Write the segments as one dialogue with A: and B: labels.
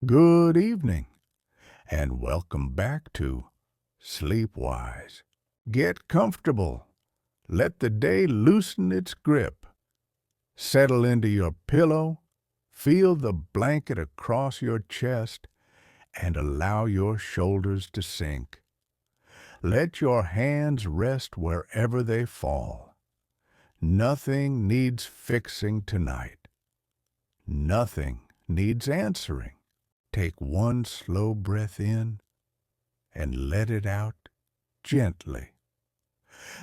A: Good evening, and welcome back to SleepWise. Get comfortable. Let the day loosen its grip. Settle into your pillow, feel the blanket across your chest, and allow your shoulders to sink. Let your hands rest wherever they fall. Nothing needs fixing tonight. Nothing needs answering. Take one slow breath in and let it out gently.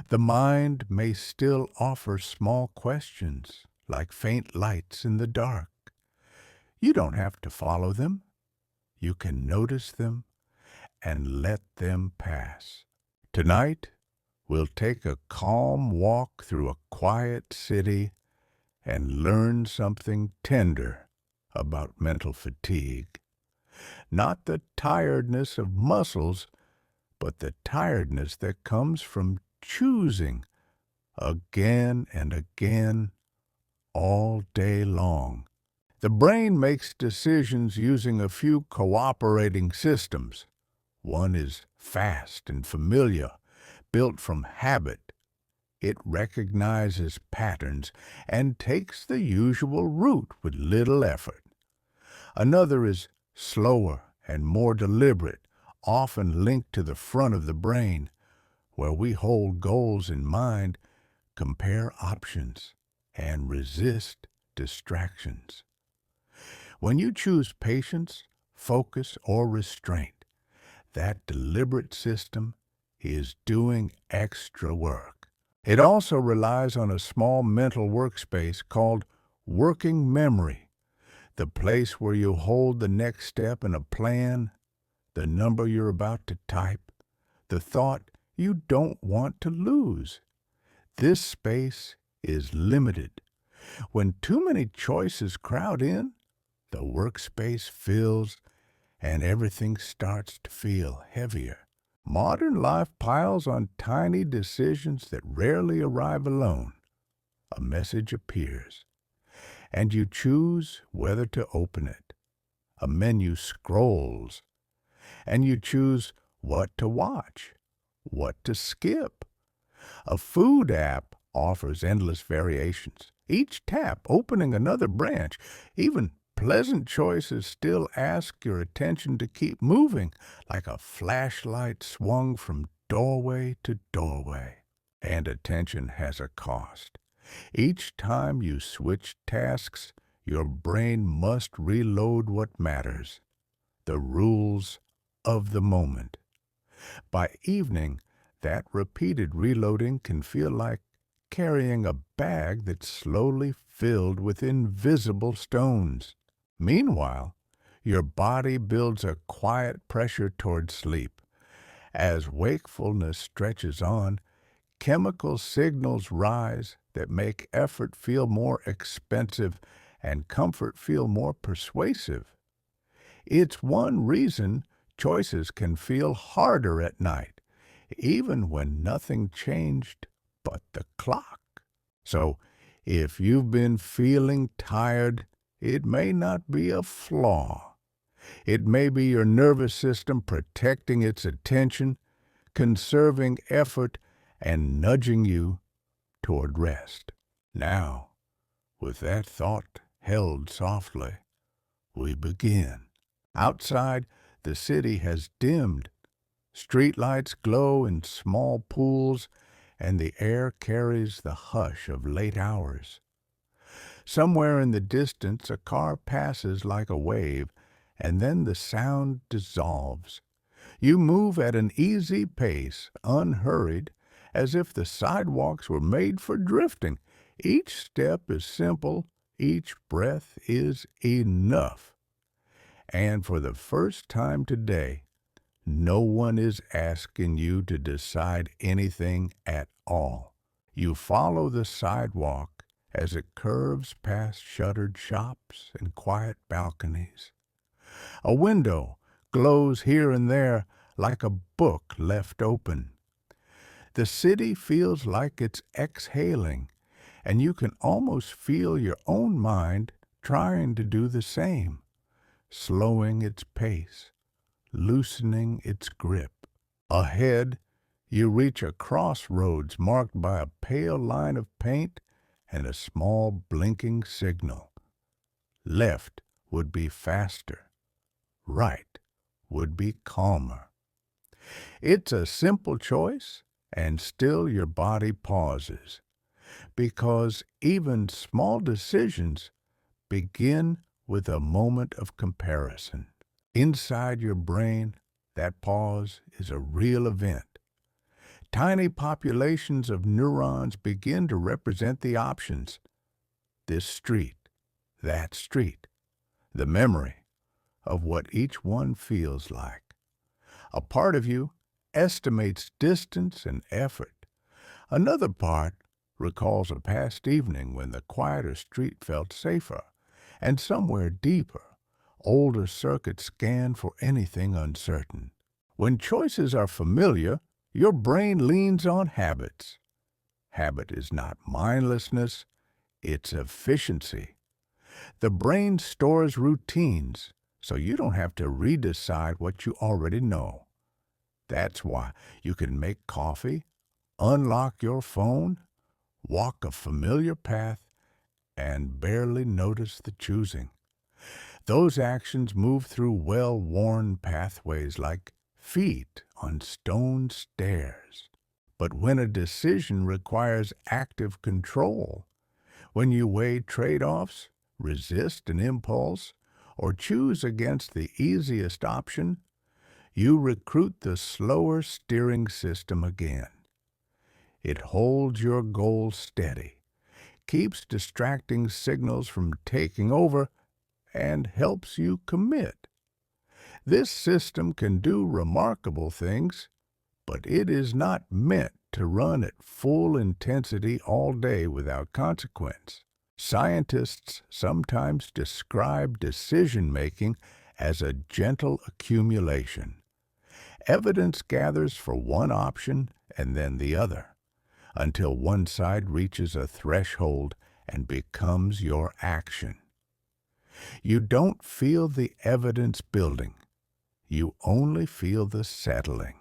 A: The mind may still offer small questions like faint lights in the dark. You don't have to follow them. You can notice them and let them pass. Tonight, we'll take a calm walk through a quiet city and learn something tender about mental fatigue. Not the tiredness of muscles, but the tiredness that comes from choosing again and again all day long. The brain makes decisions using a few cooperating systems. One is fast and familiar, built from habit. It recognizes patterns and takes the usual route with little effort. Another is slower and more deliberate, often linked to the front of the brain, where we hold goals in mind, compare options, and resist distractions. When you choose patience, focus, or restraint, that deliberate system is doing extra work. It also relies on a small mental workspace called working memory, the place where you hold the next step in a plan, the number you're about to type, the thought you don't want to lose. This space is limited. When too many choices crowd in, the workspace fills and everything starts to feel heavier. Modern life piles on tiny decisions that rarely arrive alone. A message appears, and you choose whether to open it. A menu scrolls, and you choose what to watch, what to skip. A food app offers endless variations, each tap opening another branch. Even pleasant choices still ask your attention to keep moving, like a flashlight swung from doorway to doorway. And attention has a cost. Each time you switch tasks, your brain must reload what matters, the rules of the moment. By evening, that repeated reloading can feel like carrying a bag that's slowly filled with invisible stones. Meanwhile, your body builds a quiet pressure toward sleep. As wakefulness stretches on, chemical signals rise that make effort feel more expensive and comfort feel more persuasive. It's one reason choices can feel harder at night, even when nothing changed but the clock. So, if you've been feeling tired, it may not be a flaw. It may be your nervous system protecting its attention, conserving effort, and nudging you toward rest. Now, with that thought held softly, we begin. Outside, the city has dimmed. Streetlights glow in small pools, and the air carries the hush of late hours. Somewhere in the distance, a car passes like a wave, and then the sound dissolves. You move at an easy pace, unhurried, as if the sidewalks were made for drifting. Each step is simple, each breath is enough. And for the first time today, no one is asking you to decide anything at all. You follow the sidewalk as it curves past shuttered shops and quiet balconies. A window glows here and there like a book left open. The city feels like it's exhaling, and you can almost feel your own mind trying to do the same. slowing its pace, loosening its grip. Ahead, you reach a crossroads marked by a pale line of paint and a small blinking signal. Left would be faster. Right would be calmer. It's a simple choice, and still your body pauses, because even small decisions begin with a moment of comparison. Inside your brain, that pause is a real event. Tiny populations of neurons begin to represent the options. This street, that street, the memory of what each one feels like. A part of you estimates distance and effort. Another part recalls a past evening when the quieter street felt safer, and somewhere deeper, older circuits scan for anything uncertain. When choices are familiar, your brain leans on habits. Habit is not mindlessness, it's efficiency. The brain stores routines, so you don't have to redecide what you already know. That's why you can make coffee, unlock your phone, walk a familiar path, and barely notice the choosing. Those actions move through well-worn pathways like feet on stone stairs. But when a decision requires active control, when you weigh trade-offs, resist an impulse, or choose against the easiest option, you recruit the slower steering system again. It holds your goal steady, keeps distracting signals from taking over, and helps you commit. This system can do remarkable things, but it is not meant to run at full intensity all day without consequence. Scientists sometimes describe decision-making as a gentle accumulation. Evidence gathers for one option and then the other, until one side reaches a threshold and becomes your action. You don't feel the evidence building. You only feel the settling,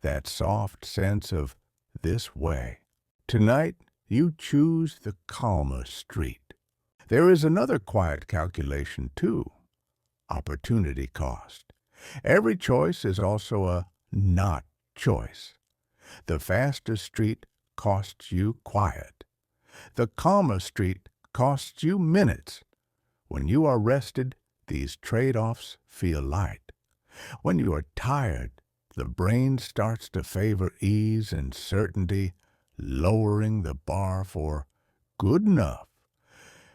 A: that soft sense of this way. Tonight, you choose the calmer street. There is another quiet calculation, too: opportunity cost. Every choice is also a not choice. The faster street costs you quiet. The calmer street costs you minutes. When you are rested, these trade-offs feel light. When you are tired, the brain starts to favor ease and certainty, lowering the bar for good enough.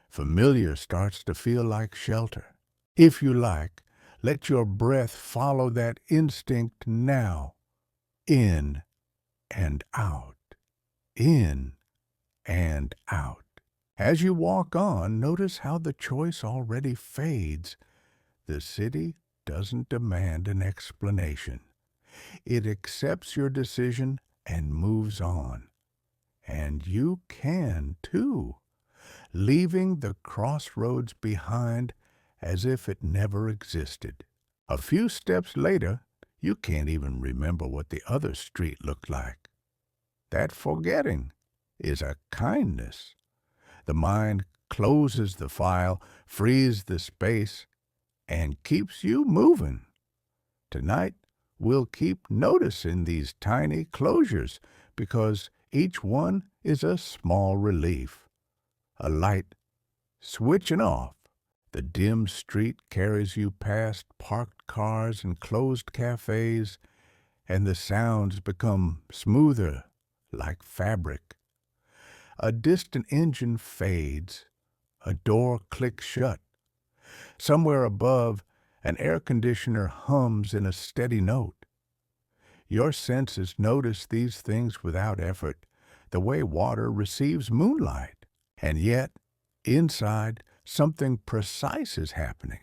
A: Familiar starts to feel like shelter. If you like, let your breath follow that instinct now. In and out. In and out. As you walk on, notice how the choice already fades. The city doesn't demand an explanation. It accepts your decision and moves on. And you can, too, leaving the crossroads behind as if it never existed. A few steps later, you can't even remember what the other street looked like. That forgetting is a kindness. The mind closes the file, frees the space, and keeps you moving. Tonight, we'll keep noticing these tiny closures, because each one is a small relief. A light switching off. The dim street carries you past parked cars and closed cafes, and the sounds become smoother, like fabric. A distant engine fades. A door clicks shut. Somewhere above, an air conditioner hums in a steady note. Your senses notice these things without effort, the way water receives moonlight. And yet, inside, something precise is happening.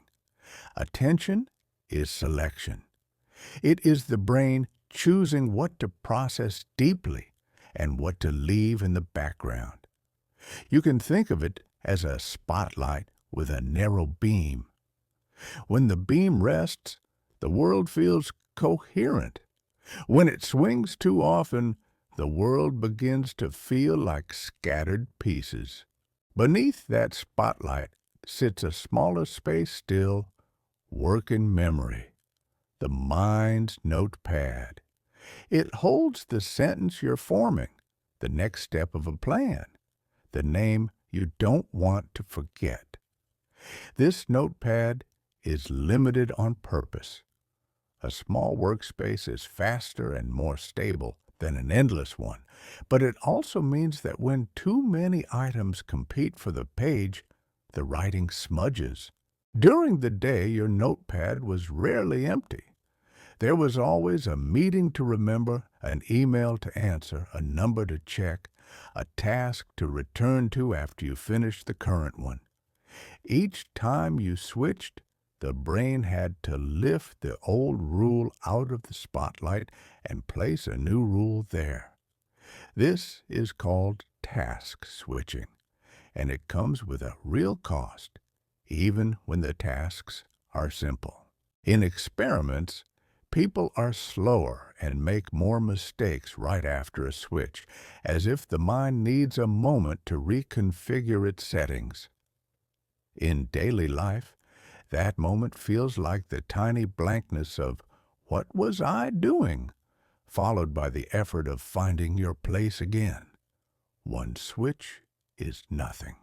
A: Attention is selection. It is the brain choosing what to process deeply and what to leave in the background. You can think of it as a spotlight with a narrow beam. When the beam rests, the world feels coherent. When it swings too often, the world begins to feel like scattered pieces. Beneath that spotlight sits a smaller space still, working memory, the mind's notepad. It holds the sentence you're forming, the next step of a plan, the name you don't want to forget. This notepad is limited on purpose. A small workspace is faster and more stable than an endless one, but it also means that when too many items compete for the page, the writing smudges. During the day, your notepad was rarely empty. There was always a meeting to remember, an email to answer, a number to check, a task to return to after you finished the current one. Each time you switched, the brain had to lift the old rule out of the spotlight and place a new rule there. This is called task switching, and it comes with a real cost, even when the tasks are simple. In experiments, people are slower and make more mistakes right after a switch, as if the mind needs a moment to reconfigure its settings. In daily life, that moment feels like the tiny blankness of, "What was I doing?" followed by the effort of finding your place again. One switch is nothing.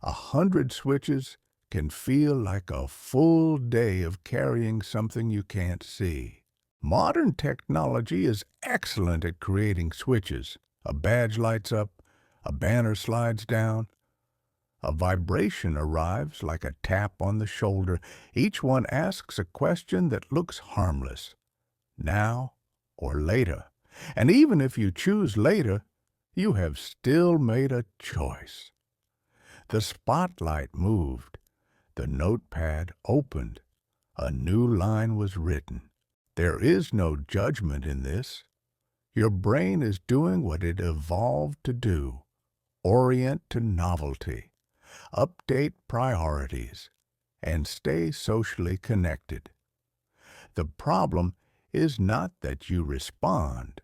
A: 100 switches can feel like a full day of carrying something you can't see. Modern technology is excellent at creating switches. A badge lights up, a banner slides down, a vibration arrives like a tap on the shoulder. Each one asks a question that looks harmless. Now or later. And even if you choose later, you have still made a choice. The spotlight moved. The notepad opened. A new line was written. There is no judgment in this. Your brain is doing what it evolved to do. Orient to novelty. Update priorities, and stay socially connected. The problem is not that you respond.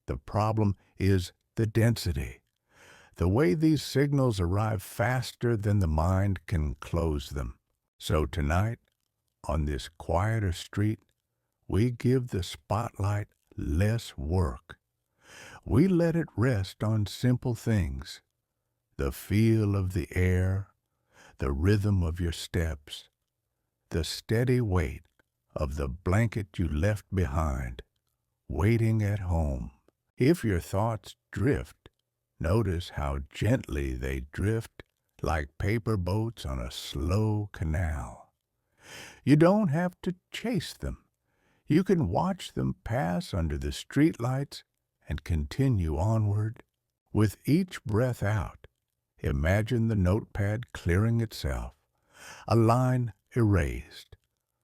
A: The problem is the density, the way these signals arrive faster than the mind can close them. So tonight, on this quieter street, we give the spotlight less work. We let it rest on simple things. The feel of the air, the rhythm of your steps, the steady weight of the blanket you left behind, waiting at home. If your thoughts drift, notice how gently they drift like paper boats on a slow canal. You don't have to chase them. You can watch them pass under the streetlights and continue onward. With each breath out, imagine the notepad clearing itself, a line erased,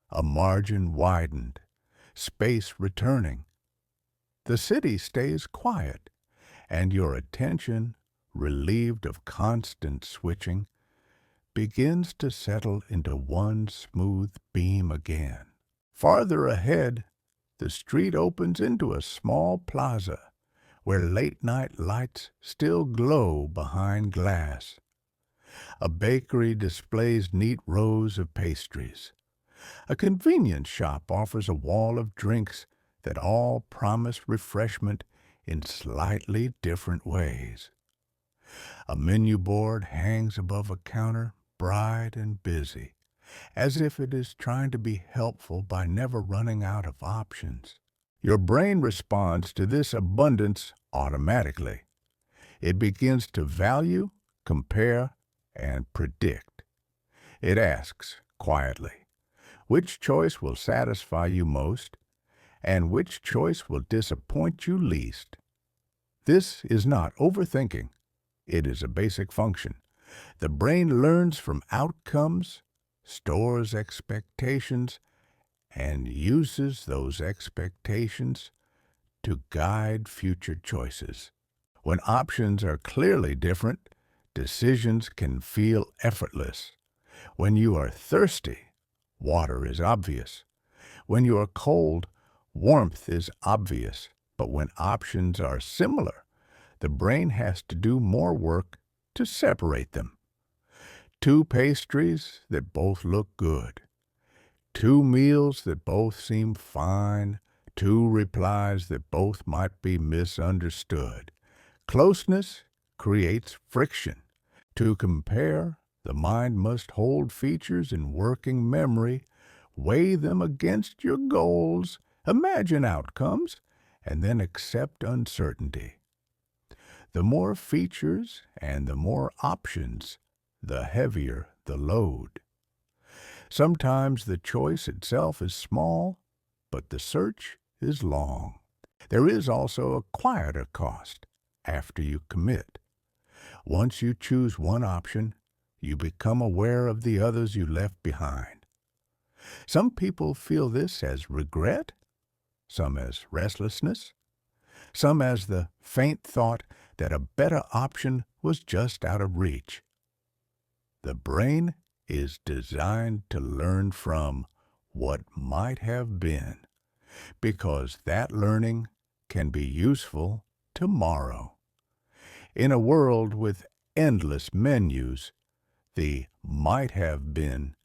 A: a margin widened, space returning. The city stays quiet, and your attention, relieved of constant switching, begins to settle into one smooth beam again. Farther ahead, the street opens into a small plaza where late-night lights still glow behind glass. A bakery displays neat rows of pastries. A convenience shop offers a wall of drinks that all promise refreshment in slightly different ways. A menu board hangs above a counter, bright and busy, as if it is trying to be helpful by never running out of options. Your brain responds to this abundance automatically. It begins to value, compare, and predict. It asks, quietly, which choice will satisfy you most, and which choice will disappoint you least. This is not overthinking. It is a basic function. The brain learns from outcomes, stores expectations, and uses those expectations to guide future choices. When options are clearly different, decisions can feel effortless. When you are thirsty, water is obvious. When you are cold, warmth is obvious. But when options are similar, the brain has to do more work to separate them. Two pastries that both look good. Two meals that both seem fine. Two replies that both might be misunderstood. Closeness creates friction. To compare, the mind must hold features in working memory, weigh them against your goals, imagine outcomes, and then accept uncertainty. The more features and the more options, the heavier the load. Sometimes the choice itself is small, but the search is long. There is also a quieter cost after you commit. Once you choose one option, you become aware of the others you left behind. Some people feel this as regret, some as restlessness, some as the faint thought that a better option was just out of reach. The brain is designed to learn from what might have been, because that learning can be useful tomorrow. In a world with endless menus, the might have been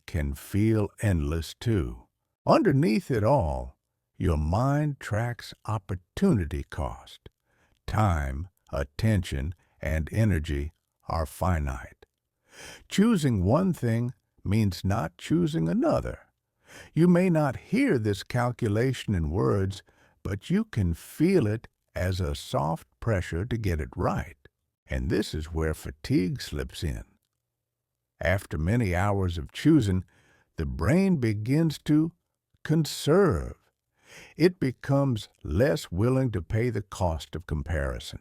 A: can feel endless too. Underneath it all, your mind tracks opportunity cost. Time, attention, and energy are finite. Choosing one thing means not choosing another. You may not hear this calculation in words, but you can feel it as a soft pressure to get it right. And this is where fatigue slips in. After many hours of choosing, the brain begins to conserve. It becomes less willing to pay the cost of comparison.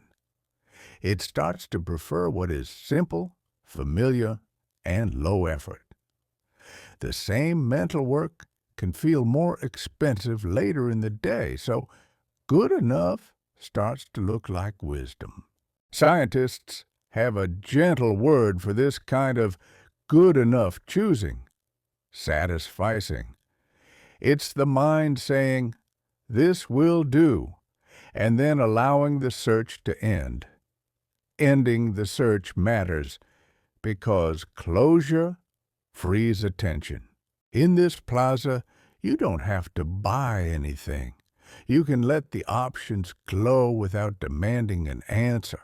A: It starts to prefer what is simple, familiar, and low effort. The same mental work can feel more expensive later in the day, so good enough starts to look like wisdom. Scientists have a gentle word for this kind of good enough choosing: satisficing. It's the mind saying, "This will do," and then allowing the search to end. Ending the search matters because closure frees attention. In this plaza, you don't have to buy anything. You can let the options glow without demanding an answer.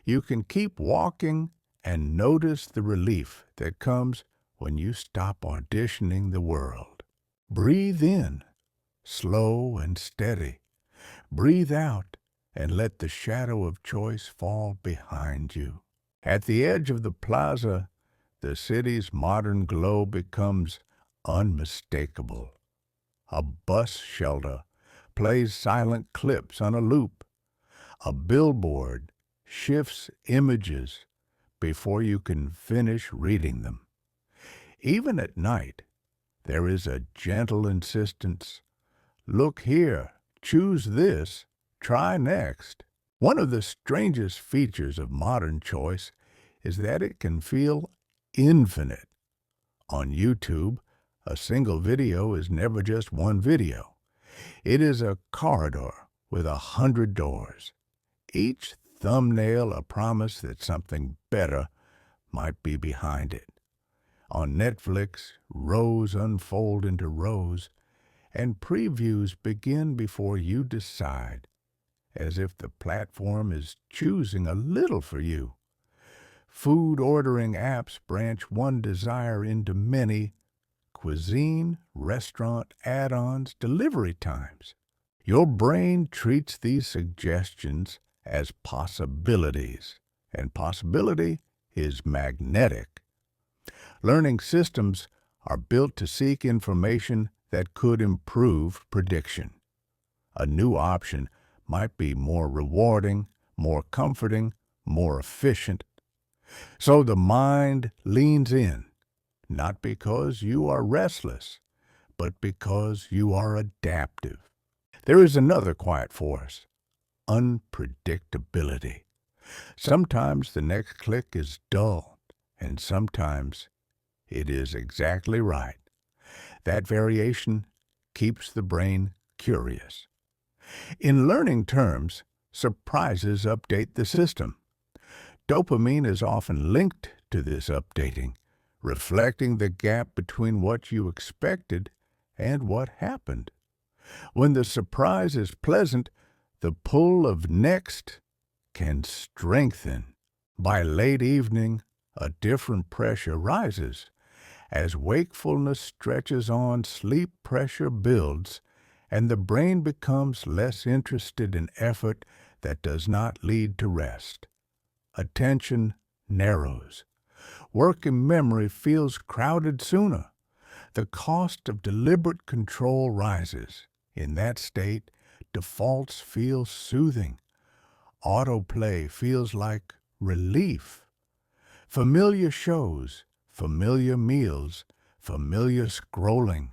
A: You can keep walking and notice the relief that comes when you stop auditioning the world. Breathe in, slow and steady. Breathe out and let the shadow of choice fall behind you. At the edge of the plaza, the city's modern glow becomes unmistakable. A bus shelter plays silent clips on a loop. A billboard shifts images before you can finish reading them. Even at night, there is a gentle insistence. Look here, choose this, try next. One of the strangest features of modern choice is that it can feel infinite. On YouTube, a single video is never just one video. It is a corridor with 100 doors, each thumbnail a promise that something better might be behind it. On Netflix, rows unfold into rows, and previews begin before you decide, as if the platform is choosing a little for you. Food ordering apps branch one desire into many: cuisine, restaurant, add-ons, delivery times. Your brain treats these suggestions as possibilities, and possibility is magnetic. Learning systems are built to seek information that could improve prediction. A new option might be more rewarding, more comforting, more efficient. So the mind leans in, not because you are restless, but because you are adaptive. There is another quiet force: unpredictability. Sometimes the next click is dull, and sometimes it is exactly right. That variation keeps the brain curious. In learning terms, surprises update the system. Dopamine is often linked to this updating, reflecting the gap between what you expected and what happened. When the surprise is pleasant, the pull of next can strengthen. By late evening, a different pressure rises. As wakefulness stretches on, sleep pressure builds, and the brain becomes less interested in effort that does not lead to rest. Attention narrows. Working memory feels crowded sooner. The cost of deliberate control rises. In that state, defaults feel soothing. Autoplay feels like relief. Familiar shows, familiar meals, familiar scrolling.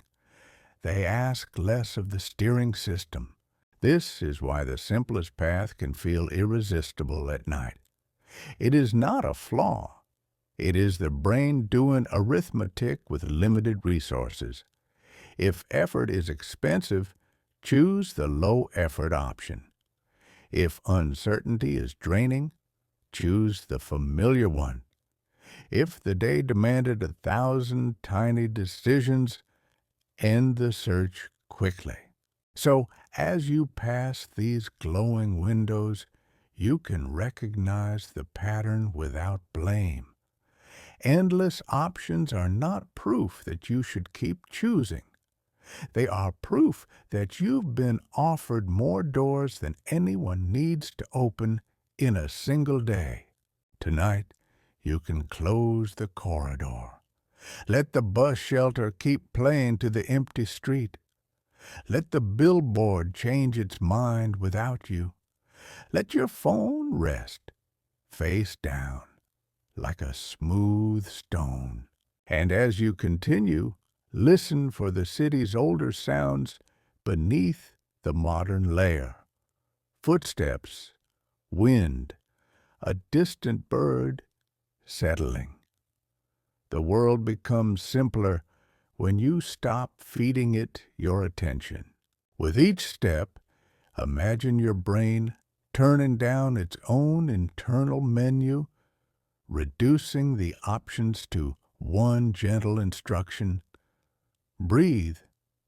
A: They ask less of the steering system. This is why the simplest path can feel irresistible at night. It is not a flaw. It is the brain doing arithmetic with limited resources. If effort is expensive, choose the low-effort option. If uncertainty is draining, choose the familiar one. If the day demanded 1,000 tiny decisions, end the search quickly. So, as you pass these glowing windows, you can recognize the pattern without blame. Endless options are not proof that you should keep choosing. They are proof that you've been offered more doors than anyone needs to open in a single day. Tonight, you can close the corridor. Let the bus shelter keep playing to the empty street. Let the billboard change its mind without you. Let your phone rest, face down, like a smooth stone. And as you continue, listen for the city's older sounds beneath the modern layer. Footsteps, wind, a distant bird settling. The world becomes simpler when you stop feeding it your attention. With each step, imagine your brain turning down its own internal menu, reducing the options to one gentle instruction: breathe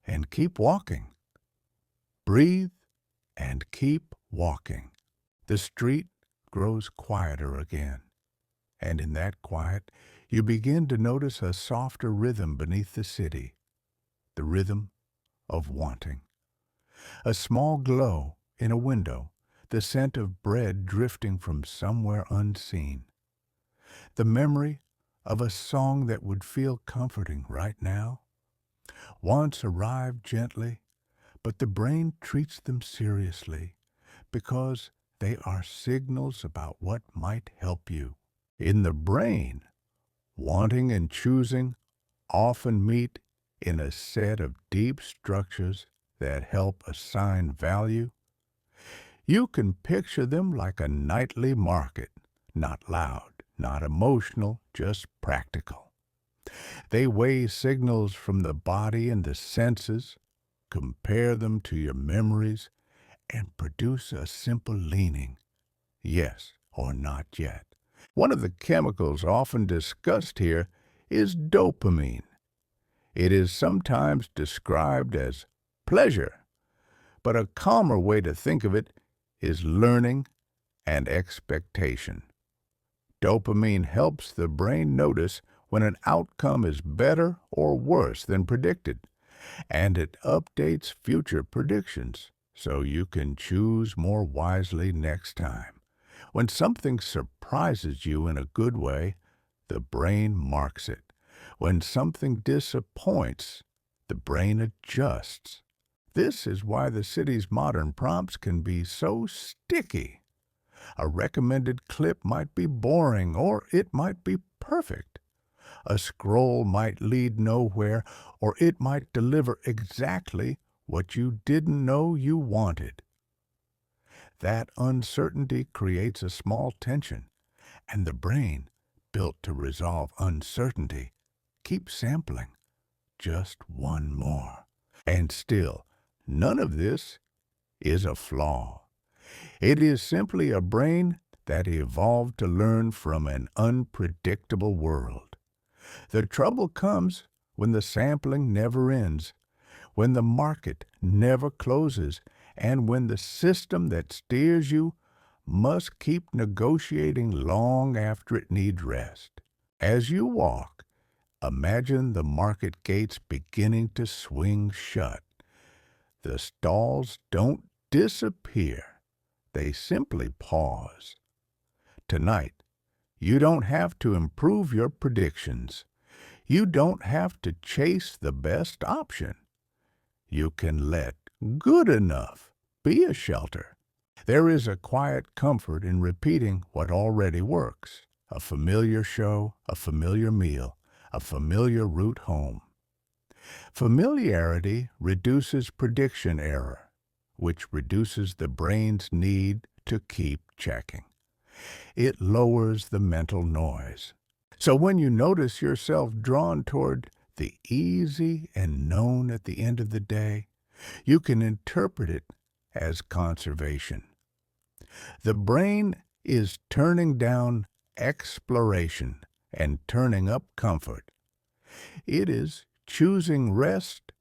A: and keep walking. Breathe and keep walking. The street grows quieter again, and in that quiet, you begin to notice a softer rhythm beneath the city, the rhythm of wanting. A small glow in a window, the scent of bread drifting from somewhere unseen. The memory of a song that would feel comforting right now. Wants arrive gently, but the brain treats them seriously because they are signals about what might help you. In the brain, wanting and choosing often meet in a set of deep structures that help assign value. You can picture them like a nightly market, not loud, not emotional, just practical. They weigh signals from the body and the senses, compare them to your memories, and produce a simple leaning, yes or not yet. One of the chemicals often discussed here is dopamine. It is sometimes described as pleasure, but a calmer way to think of it is learning and expectation. Dopamine helps the brain notice when an outcome is better or worse than predicted, and it updates future predictions so you can choose more wisely next time. When something surprises you in a good way, the brain marks it. When something disappoints, the brain adjusts. This is why the city's modern prompts can be so sticky. A recommended clip might be boring, or it might be perfect. A scroll might lead nowhere, or it might deliver exactly what you didn't know you wanted. That uncertainty creates a small tension, and the brain, built to resolve uncertainty, keeps sampling, just one more. And still, none of this is a flaw. It is simply a brain that evolved to learn from an unpredictable world. The trouble comes when the sampling never ends, when the market never closes, and when the system that steers you must keep negotiating long after it needs rest. As you walk, imagine the market gates beginning to swing shut. The stalls don't disappear. They simply pause. Tonight, you don't have to improve your predictions. You don't have to chase the best option. You can let good enough be a shelter. There is a quiet comfort in repeating what already works. A familiar show, a familiar meal, a familiar route home. Familiarity reduces prediction error, which reduces the brain's need to keep checking. It lowers the mental noise. So when you notice yourself drawn toward the easy and known at the end of the day, you can interpret it as conservation. The brain is turning down exploration and turning up comfort. It is choosing rest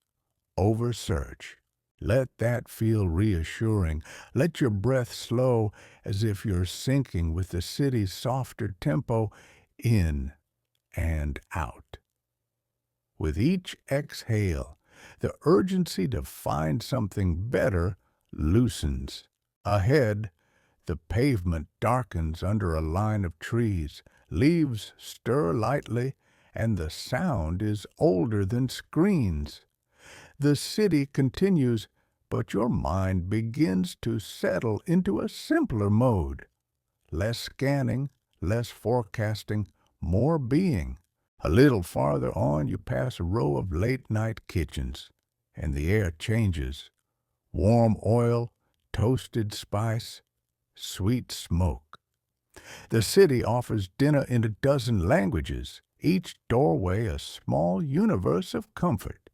A: over search. Let that feel reassuring. Let your breath slow as if you're syncing with the city's softer tempo in and out. With each exhale, the urgency to find something better loosens. Ahead, the pavement darkens under a line of trees. Leaves stir lightly, and the sound is older than screens. The city continues, but your mind begins to settle into a simpler mode. Less scanning, less forecasting, more being. A little farther on, you pass a row of late-night kitchens, and the air changes. Warm oil, toasted spice, sweet smoke. The city offers dinner in a dozen languages, each doorway a small universe of comfort.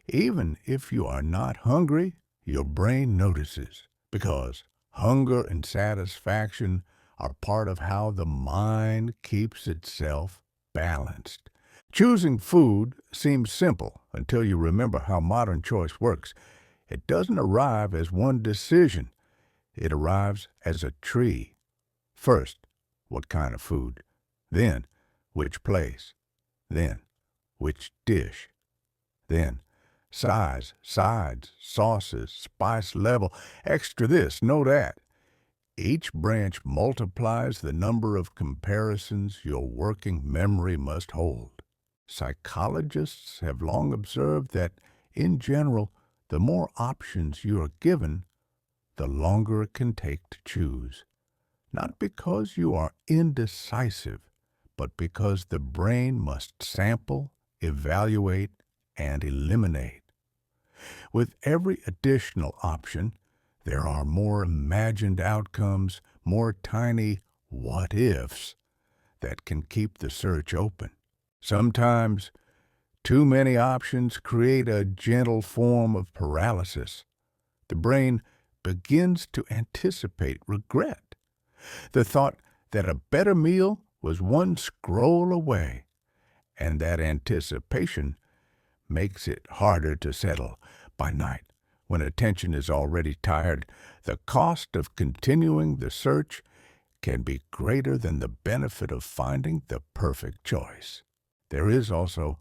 A: Even if you are not hungry, your brain notices, because hunger and satisfaction are part of how the mind keeps itself balanced. Choosing food seems simple until you remember how modern choice works. It doesn't arrive as one decision. It arrives as a tree. First, what kind of food? Then, which place? Then, which dish? Then, size, sides, sauces, spice level, extra this, no that. Each branch multiplies the number of comparisons your working memory must hold. Psychologists have long observed that, in general, the more options you are given, the longer it can take to choose. Not because you are indecisive, but because the brain must sample, evaluate, and eliminate. With every additional option, there are more imagined outcomes, more tiny what-ifs that can keep the search open. Sometimes, too many options create a gentle form of paralysis. The brain begins to anticipate regret. The thought that a better meal was one scroll away, and that anticipation makes it harder to settle. By night, when attention is already tired, the cost of continuing the search can be greater than the benefit of finding the perfect choice. There is also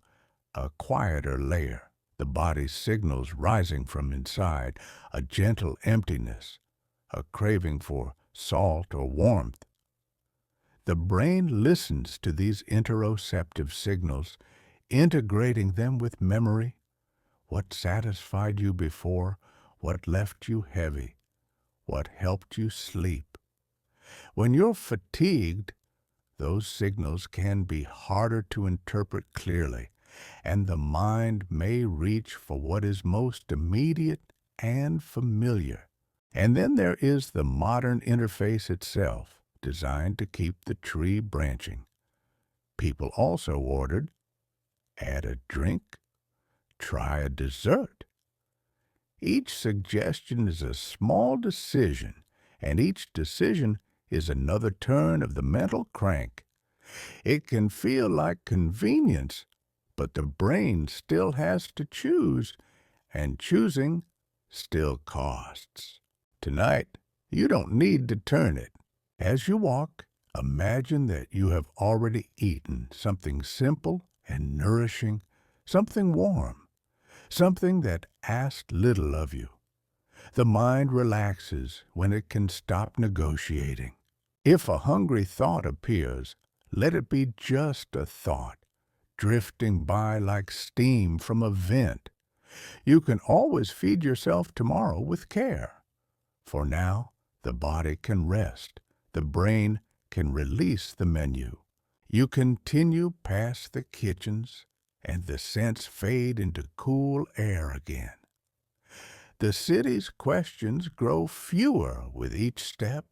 A: a quieter layer, the body's signals rising from inside, a gentle emptiness, a craving for salt or warmth. The brain listens to these interoceptive signals, integrating them with memory. What satisfied you before, what left you heavy, what helped you sleep. When you're fatigued, those signals can be harder to interpret clearly, and the mind may reach for what is most immediate and familiar. And then there is the modern interface itself, designed to keep the tree branching. People also ordered, add a drink, try a dessert. Each suggestion is a small decision, and each decision is another turn of the mental crank. It can feel like convenience, but the brain still has to choose, and choosing still costs. Tonight, you don't need to turn it. As you walk, imagine that you have already eaten something simple and nourishing, something warm, something that asked little of you. The mind relaxes when it can stop negotiating. If a hungry thought appears, let it be just a thought, drifting by like steam from a vent. You can always feed yourself tomorrow with care. For now, the body can rest. The brain can release the menu. You continue past the kitchens, and the scents fade into cool air again. The city's questions grow fewer with each step.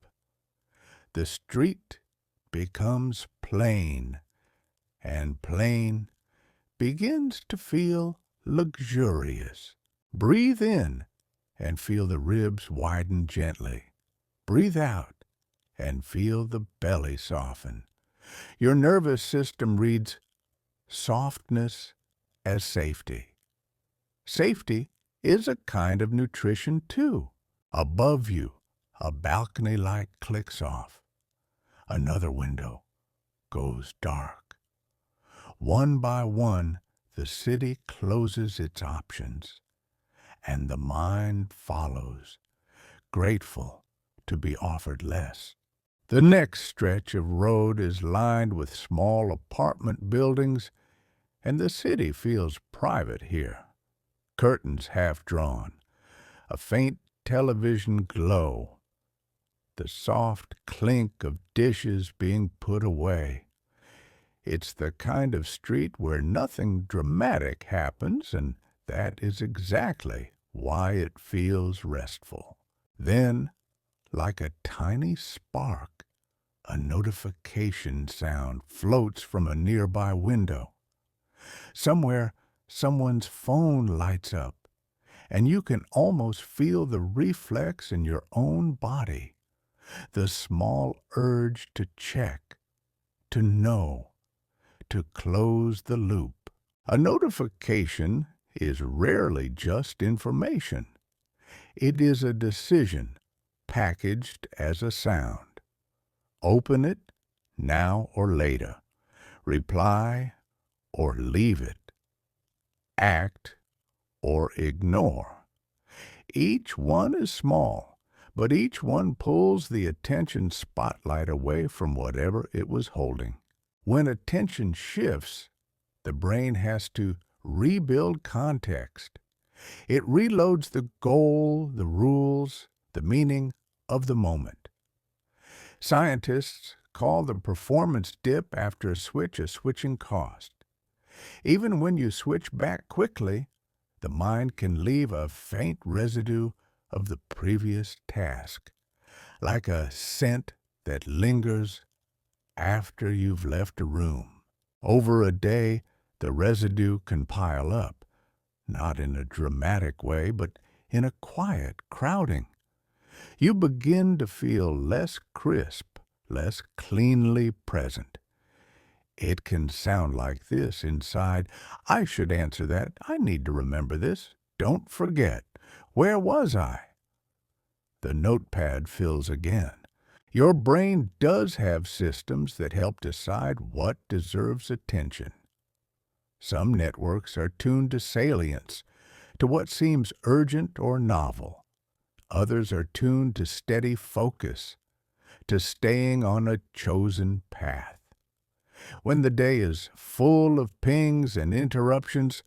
A: The street becomes plain, and plain begins to feel luxurious. Breathe in and feel the ribs widen gently. Breathe out and feel the belly soften. Your nervous system reads softness as safety. Safety is a kind of nutrition too. Above you, a balcony light clicks off. Another window goes dark. One by one, the city closes its options, and the mind follows, grateful to be offered less. The next stretch of road is lined with small apartment buildings, and the city feels private here. Curtains half drawn, a faint television glow, the soft clink of dishes being put away. It's the kind of street where nothing dramatic happens, and that is exactly why it feels restful. Then, like a tiny spark, a notification sound floats from a nearby window. Somewhere, someone's phone lights up, and you can almost feel the reflex in your own body, the small urge to check, to know, to close the loop. A notification is rarely just information. It is a decision packaged as a sound. Open it now or later. Reply or leave it. Act or ignore. Each one is small, but each one pulls the attention spotlight away from whatever it was holding. When attention shifts, the brain has to rebuild context. It reloads the goal, the rules, the meaning of the moment. Scientists call the performance dip after a switching cost. Even when you switch back quickly, the mind can leave a faint residue of the previous task, like a scent that lingers after you've left a room. Over a day, the residue can pile up, not in a dramatic way, but in a quiet crowding. You begin to feel less crisp, less cleanly present. It can sound like this inside. I should answer that. I need to remember this. Don't forget. Where was I? The notepad fills again. Your brain does have systems that help decide what deserves attention. Some networks are tuned to salience, to what seems urgent or novel. Others are tuned to steady focus, to staying on a chosen path. When the day is full of pings and interruptions,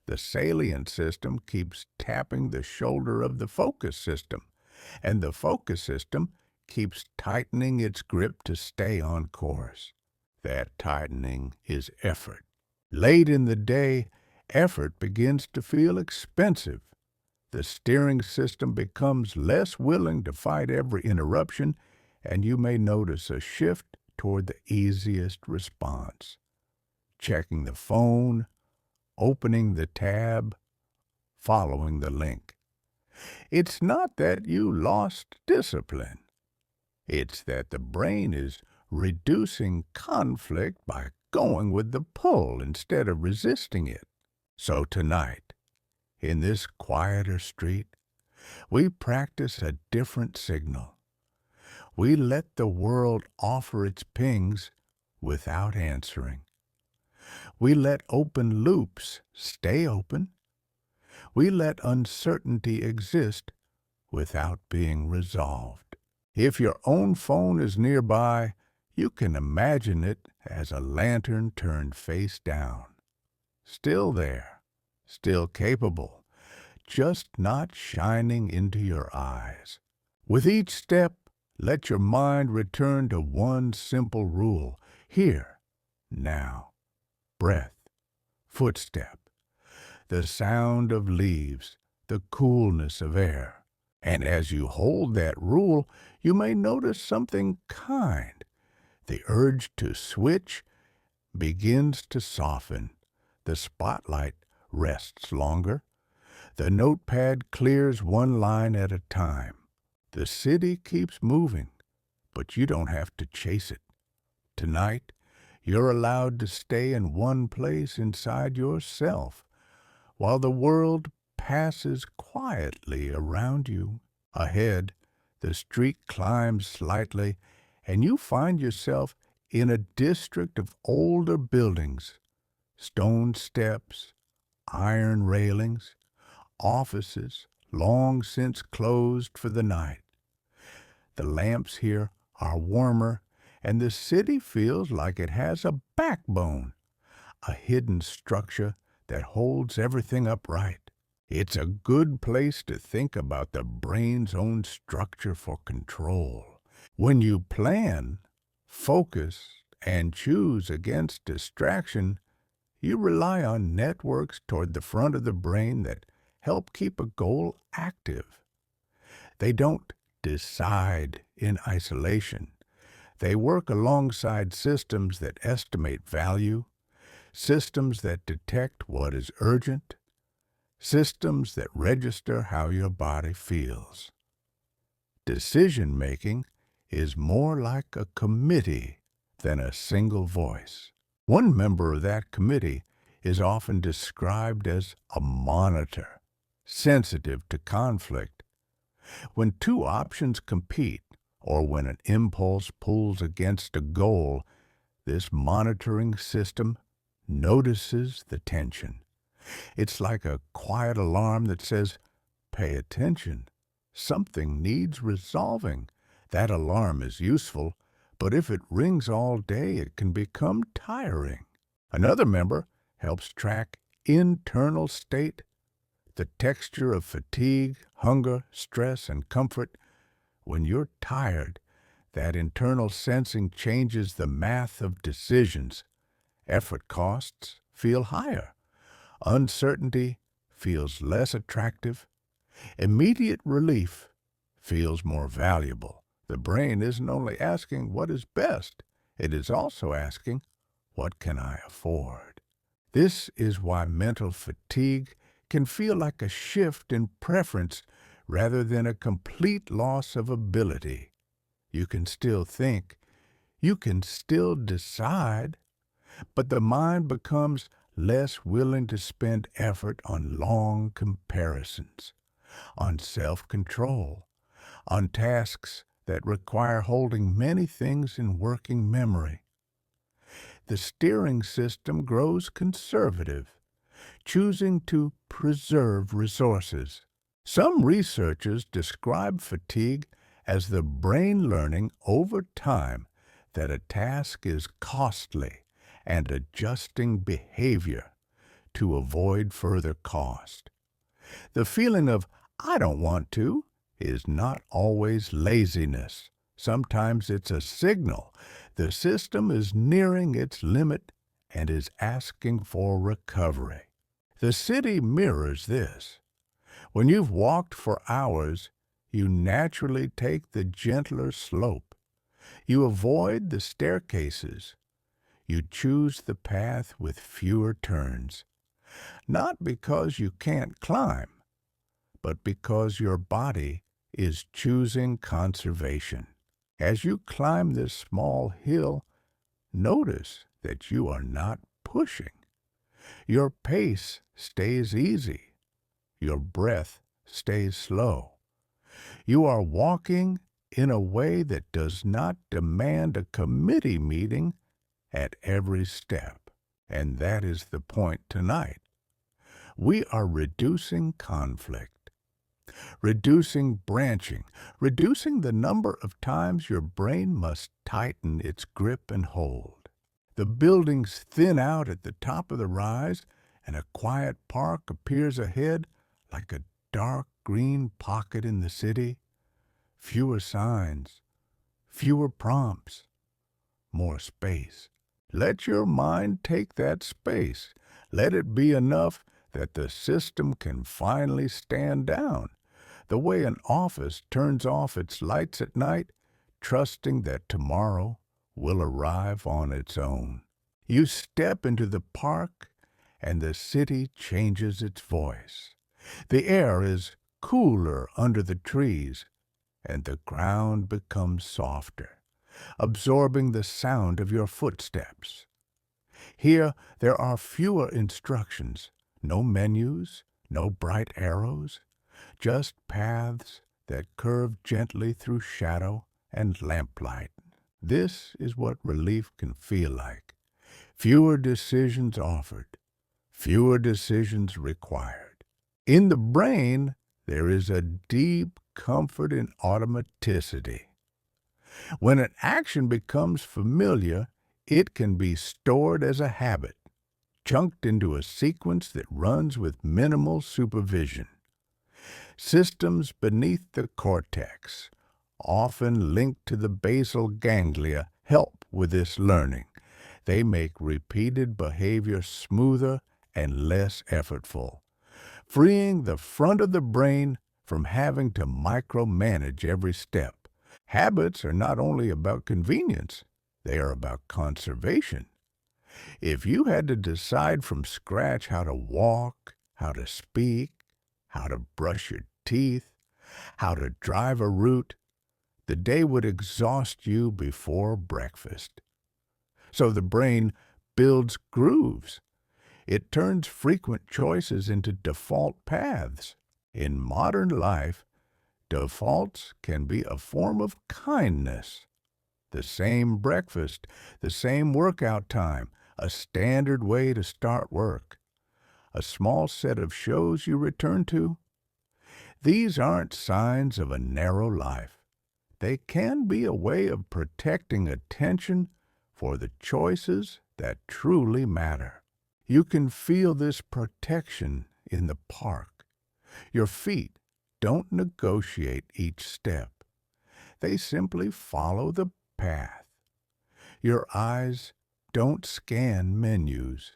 A: the salient system keeps tapping the shoulder of the focus system, and the focus system keeps tightening its grip to stay on course. That tightening is effort. Late in the day, effort begins to feel expensive. The steering system becomes less willing to fight every interruption, and you may notice a shift toward the easiest response. Checking the phone, opening the tab, following the link. It's not that you lost discipline. It's that the brain is reducing conflict by going with the pull instead of resisting it. So tonight, in this quieter street, we practice a different signal. We let the world offer its pings without answering. We let open loops stay open. We let uncertainty exist without being resolved. If your own phone is nearby, you can imagine it as a lantern turned face down. Still there, still capable, just not shining into your eyes. With each step, let your mind return to one simple rule: here, now. Breath, footstep, the sound of leaves, the coolness of air. And as you hold that rule, you may notice something kind. The urge to switch begins to soften. The spotlight rests longer. The notepad clears one line at a time. The city keeps moving, but you don't have to chase it. Tonight, you're allowed to stay in one place inside yourself, while the world passes quietly around you. Ahead, the street climbs slightly, and you find yourself in a district of older buildings, stone steps, iron railings, offices long since closed for the night. The lamps here are warmer, and the city feels like it has a backbone, a hidden structure that holds everything upright. It's a good place to think about the brain's own structure for control. When you plan, focus, and choose against distraction, you rely on networks toward the front of the brain that help keep a goal active. They don't decide in isolation. They work alongside systems that estimate value, systems that detect what is urgent, systems that register how your body feels. Decision-making is more like a committee than a single voice. One member of that committee is often described as a monitor, sensitive to conflict. When two options compete, or when an impulse pulls against a goal, this monitoring system notices the tension. It's like a quiet alarm that says, "Pay attention. Something needs resolving." That alarm is useful, but if it rings all day, it can become tiring. Another member helps track internal state, the texture of fatigue, hunger, stress, and comfort. When you're tired, that internal sensing changes the math of decisions. Effort costs feel higher. Uncertainty feels less attractive. Immediate relief feels more valuable. The brain isn't only asking what is best, it is also asking, what can I afford? This is why mental fatigue can feel like a shift in preference rather than a complete loss of ability. You can still think, you can still decide, but the mind becomes less willing to spend effort on long comparisons, on self-control, on tasks that require holding many things in working memory. The steering system grows conservative, choosing to preserve resources. Some researchers describe fatigue as the brain learning over time that a task is costly and adjusting behavior to avoid further cost. The feeling of, "I don't want to," is not always laziness. Sometimes it's a signal. The system is nearing its limit and is asking for recovery. The city mirrors this. When you've walked for hours, you naturally take the gentler slope. You avoid the staircases. You choose the path with fewer turns. Not because you can't climb, but because your body is choosing conservation. As you climb this small hill, notice that you are not pushing. Your pace stays easy. Your breath stays slow. You are walking in a way that does not demand a committee meeting at every step. And that is the point tonight. We are reducing conflict, reducing branching, reducing the number of times your brain must tighten its grip and hold. The buildings thin out at the top of the rise, and a quiet park appears ahead like a dark green pocket in the city. Fewer signs, fewer prompts, more space. Let your mind take that space. Let it be enough that the system can finally stand down, the way an office turns off its lights at night, trusting that tomorrow will arrive on its own. You step into the park, and the city changes its voice. The air is cooler under the trees, and the ground becomes softer, absorbing the sound of your footsteps. Here there are fewer instructions, no menus, no bright arrows, just paths that curve gently through shadow and lamplight. This is what relief can feel like. Fewer decisions offered, fewer decisions required. In the brain, there is a deep comfort in automaticity. When an action becomes familiar, it can be stored as a habit, chunked into a sequence that runs with minimal supervision. Systems beneath the cortex, often linked to the basal ganglia, help with this learning. They make repeated behavior smoother and less effortful, freeing the front of the brain from having to micromanage every step. Habits are not only about convenience, they are about conservation. If you had to decide from scratch how to walk, how to speak, how to brush your teeth, how to drive a route, the day would exhaust you before breakfast. So the brain builds grooves. It turns frequent choices into default paths. In modern life, defaults can be a form of kindness. The same breakfast, the same workout time, a standard way to start work, a small set of shows you return to. These aren't signs of a narrow life. They can be a way of protecting attention for the choices that truly matter. You can feel this protection in the park. Your feet don't negotiate each step. They simply follow the path. Your eyes don't scan menus.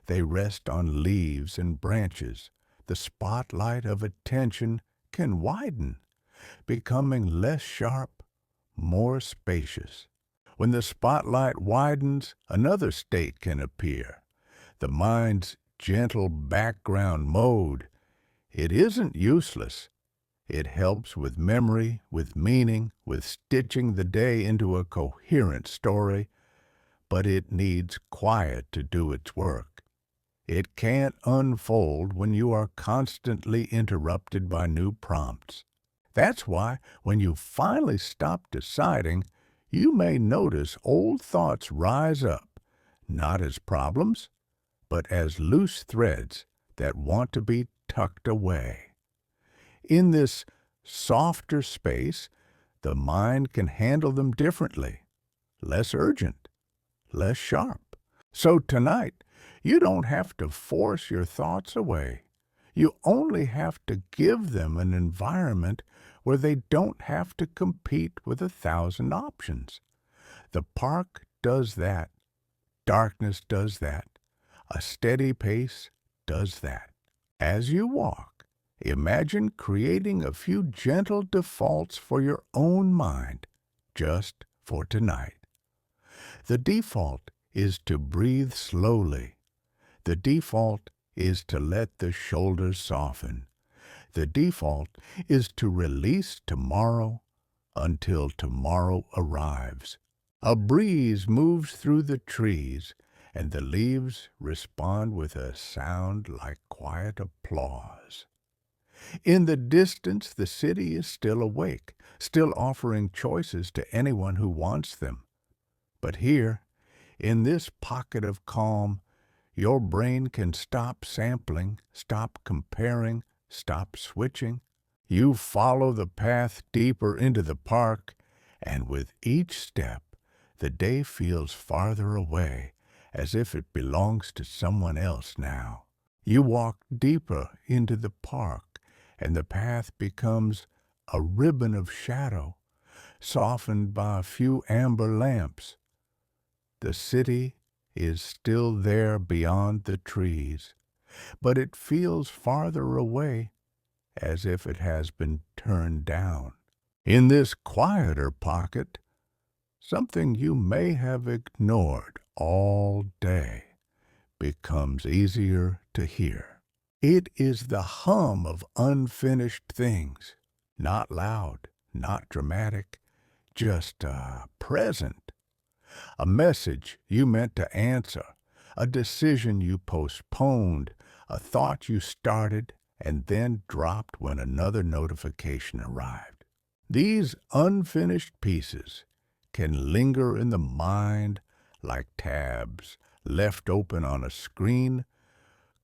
A: They rest on leaves and branches. The spotlight of attention can widen, becoming less sharp, more spacious. When the spotlight widens, another state can appear, the mind's gentle background mode. It isn't useless. It helps with memory, with meaning, with stitching the day into a coherent story, but it needs quiet to do its work. It can't unfold when you are constantly interrupted by new prompts. That's why, when you finally stop deciding, you may notice old thoughts rise up, not as problems, but as loose threads that want to be tucked away. In this softer space, the mind can handle them differently, less urgent, less sharp. So tonight, you don't have to force your thoughts away. You only have to give them an environment where they don't have to compete with 1,000 options. The park does that. Darkness does that. A steady pace does that. As you walk, imagine creating a few gentle defaults for your own mind, just for tonight. The default is to breathe slowly. The default is to let the shoulders soften. The default is to release tomorrow until tomorrow arrives. A breeze moves through the trees, and the leaves respond with a sound like quiet applause. In the distance, the city is still awake, still offering choices to anyone who wants them. But here, in this pocket of calm, your brain can stop sampling, stop comparing, stop switching. You follow the path deeper into the park, and with each step, the day feels farther away, as if it belongs to someone else now. You walk deeper into the park, and the path becomes a ribbon of shadow, softened by a few amber lamps. The city is still there beyond the trees, but it feels farther away, as if it has been turned down. In this quieter pocket, something you may have ignored all day becomes easier to hear. It is the hum of unfinished things, not loud, not dramatic, just present. A message you meant to answer, a decision you postponed, a thought you started and then dropped when another notification arrived. These unfinished pieces can linger in the mind like tabs left open on a screen,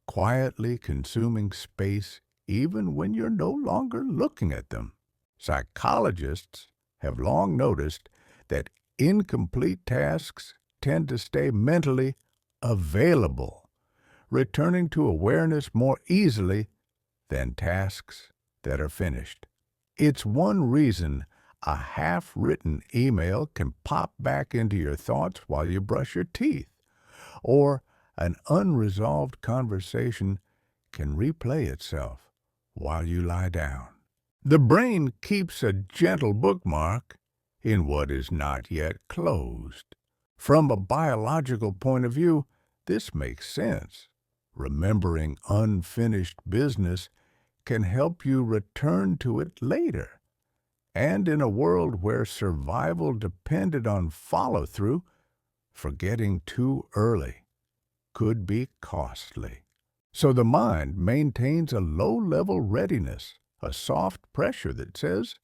A: quietly consuming space even when you're no longer looking at them. Psychologists have long noticed that incomplete tasks tend to stay mentally available, returning to awareness more easily than tasks that are finished. It's one reason a half-written email can pop back into your thoughts while you brush your teeth, or an unresolved conversation can replay itself while you lie down. The brain keeps a gentle bookmark in what is not yet closed. From a biological point of view, this makes sense. Remembering unfinished business can help you return to it later. And in a world where survival depended on follow-through, forgetting too early could be costly. So the mind maintains a low-level readiness, a soft pressure that says,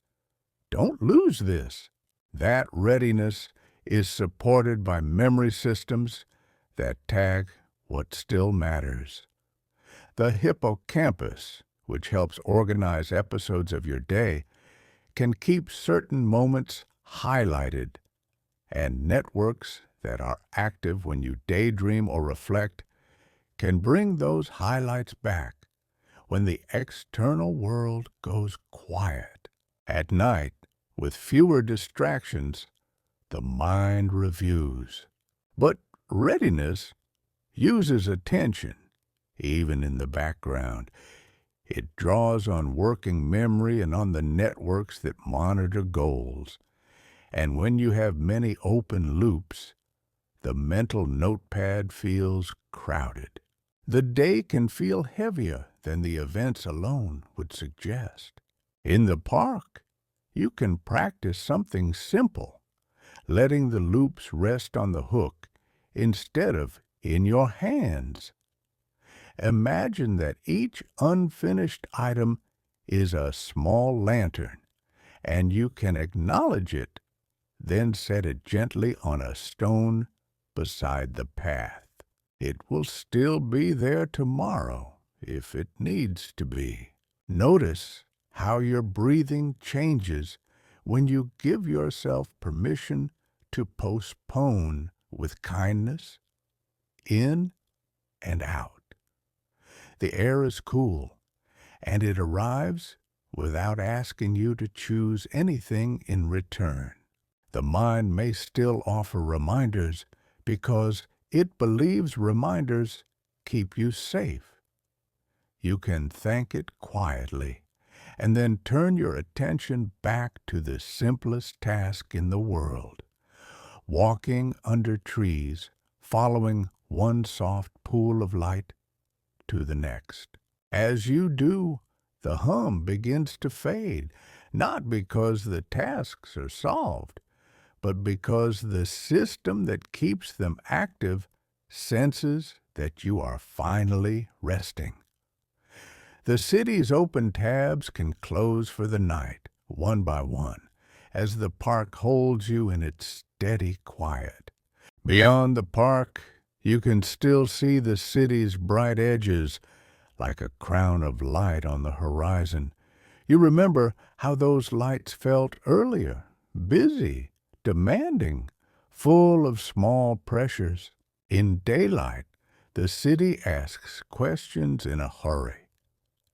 A: "Don't lose this." That readiness is supported by memory systems that tag what still matters. The hippocampus, which helps organize episodes of your day, can keep certain moments highlighted, and networks that are active when you daydream or reflect can bring those highlights back when the external world goes quiet. At night, with fewer distractions, the mind reviews. But readiness uses attention, even in the background. It draws on working memory and on the networks that monitor goals. And when you have many open loops, the mental notepad feels crowded. The day can feel heavier than the events alone would suggest. In the park, you can practice something simple, letting the loops rest on the hook instead of in your hands. Imagine that each unfinished item is a small lantern, and you can acknowledge it, then set it gently on a stone beside the path. It will still be there tomorrow if it needs to be. Notice how your breathing changes when you give yourself permission to postpone with kindness, in and out. The air is cool, and it arrives without asking you to choose anything in return. The mind may still offer reminders because it believes reminders keep you safe. You can thank it quietly and then turn your attention back to the simplest task in the world. Walking under trees, following one soft pool of light to the next. As you do, the hum begins to fade, not because the tasks are solved, but because the system that keeps them active senses that you are finally resting. The city's open tabs can close for the night, one by one, as the park holds you in its steady quiet. Beyond the park, you can still see the city's bright edges like a crown of light on the horizon. You remember how those lights felt earlier, busy, demanding, full of small pressures. In daylight, the city asks questions in a hurry.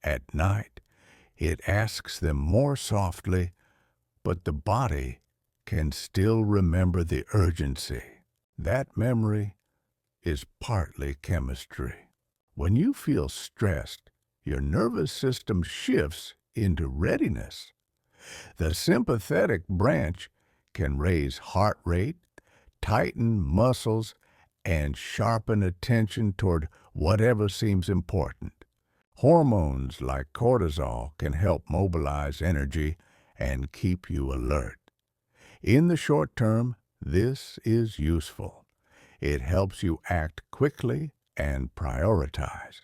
A: At night, it asks them more softly, but the body can still remember the urgency. That memory is partly chemistry. When you feel stressed, your nervous system shifts into readiness. The sympathetic branch can raise heart rate, tighten muscles, and sharpen attention toward whatever seems important. Hormones like cortisol can help mobilize energy and keep you alert. In the short term, this is useful. It helps you act quickly and prioritize.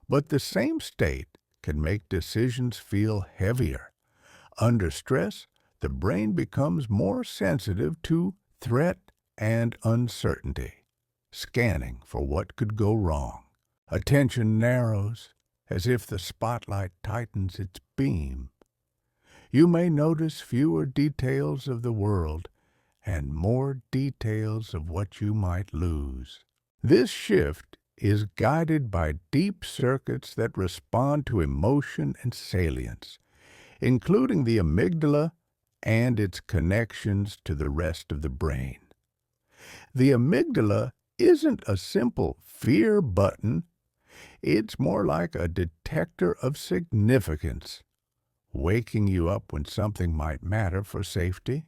A: But the same state can make decisions feel heavier. Under stress, the brain becomes more sensitive to threat and uncertainty, scanning for what could go wrong. Attention narrows, as if the spotlight tightens its beam. You may notice fewer details of the world and more details of what you might lose. This shift is guided by deep circuits that respond to emotion and salience, including the amygdala and its connections to the rest of the brain. The amygdala isn't a simple fear button. It's more like a detector of significance, waking you up when something might matter for safety.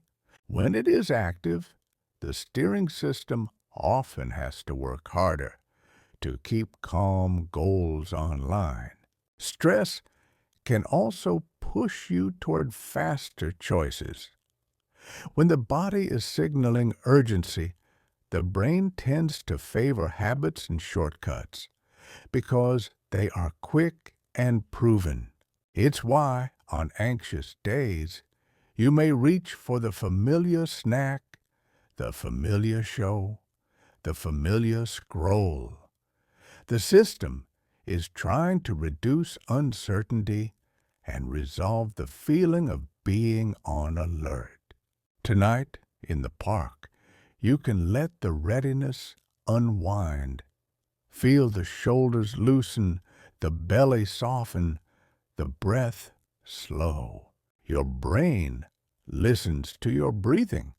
A: When it is active, the steering system often has to work harder to keep calm goals online. Stress can also push you toward faster choices. When the body is signaling urgency, the brain tends to favor habits and shortcuts because they are quick and proven. It's why, on anxious days, you may reach for the familiar snack, the familiar show, the familiar scroll. The system is trying to reduce uncertainty and resolve the feeling of being on alert. Tonight, in the park, you can let the readiness unwind. Feel the shoulders loosen, the belly soften, the breath slow. Your brain listens to your breathing.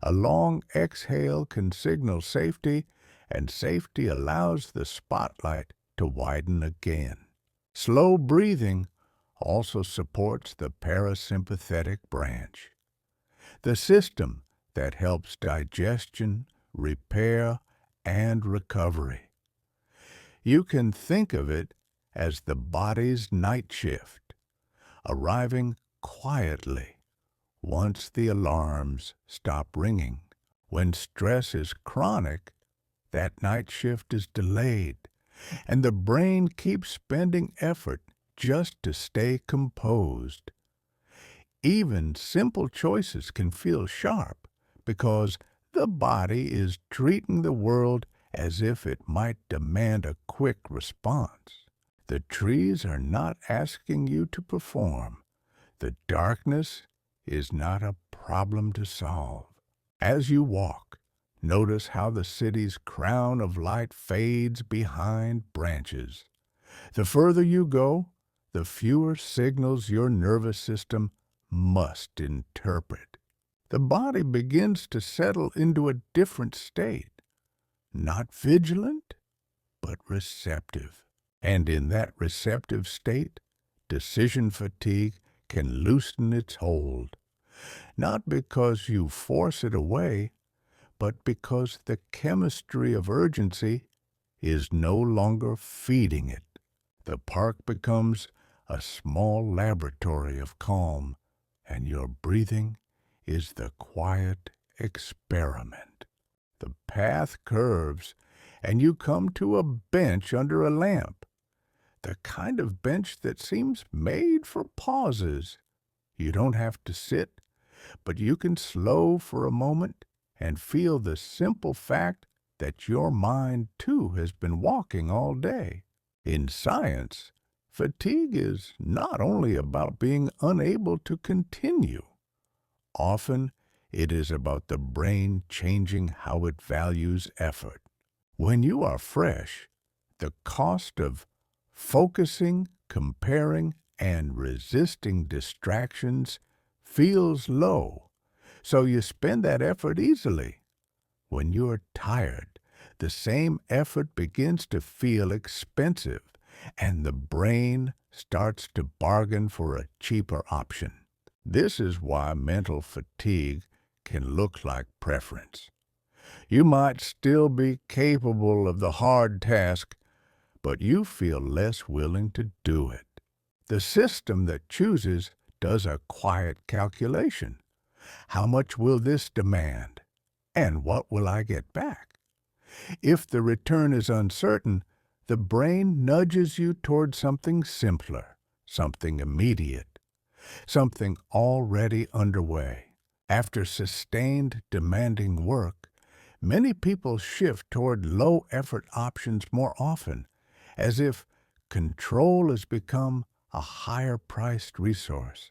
A: A long exhale can signal safety, and safety allows the spotlight to widen again. Slow breathing also supports the parasympathetic branch, the system that helps digestion, repair, and recovery. You can think of it as the body's night shift, arriving quietly once the alarms stop ringing. When stress is chronic, that night shift is delayed, and the brain keeps spending effort just to stay composed. Even simple choices can feel sharp because the body is treating the world as if it might demand a quick response. The trees are not asking you to perform. The darkness is not a problem to solve. As you walk, notice how the city's crown of light fades behind branches. The further you go, the fewer signals your nervous system must interpret. The body begins to settle into a different state, not vigilant, but receptive. And in that receptive state, decision fatigue can loosen its hold, not because you force it away, but because the chemistry of urgency is no longer feeding it. The park becomes a small laboratory of calm, and your breathing is the quiet experiment. The path curves, and you come to a bench under a lamp, the kind of bench that seems made for pauses. You don't have to sit, but you can slow for a moment and feel the simple fact that your mind too has been walking all day. In science, fatigue is not only about being unable to continue. Often, it is about the brain changing how it values effort. When you are fresh, the cost of focusing, comparing, and resisting distractions feels low, so you spend that effort easily. When you're tired, the same effort begins to feel expensive, and the brain starts to bargain for a cheaper option. This is why mental fatigue can look like preference. You might still be capable of the hard task, but you feel less willing to do it. The system that chooses does a quiet calculation. How much will this demand? And what will I get back? If the return is uncertain, the brain nudges you toward something simpler, something immediate, something already underway. After sustained, demanding work, many people shift toward low-effort options more often, as if control has become a higher-priced resource.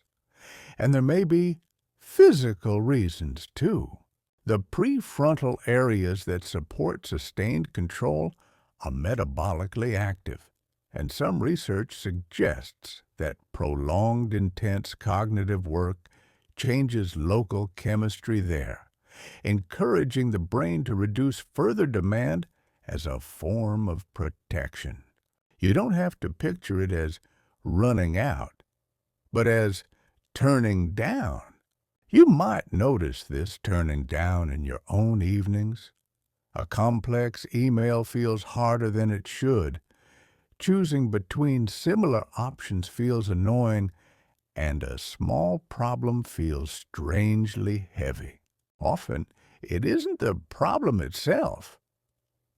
A: And there may be physical reasons, too. The prefrontal areas that support sustained control are metabolically active, and some research suggests that prolonged intense cognitive work changes local chemistry there, encouraging the brain to reduce further demand as a form of protection. You don't have to picture it as running out, but as turning down. You might notice this turning down in your own evenings. A complex email feels harder than it should. Choosing between similar options feels annoying, and a small problem feels strangely heavy. Often, it isn't the problem itself.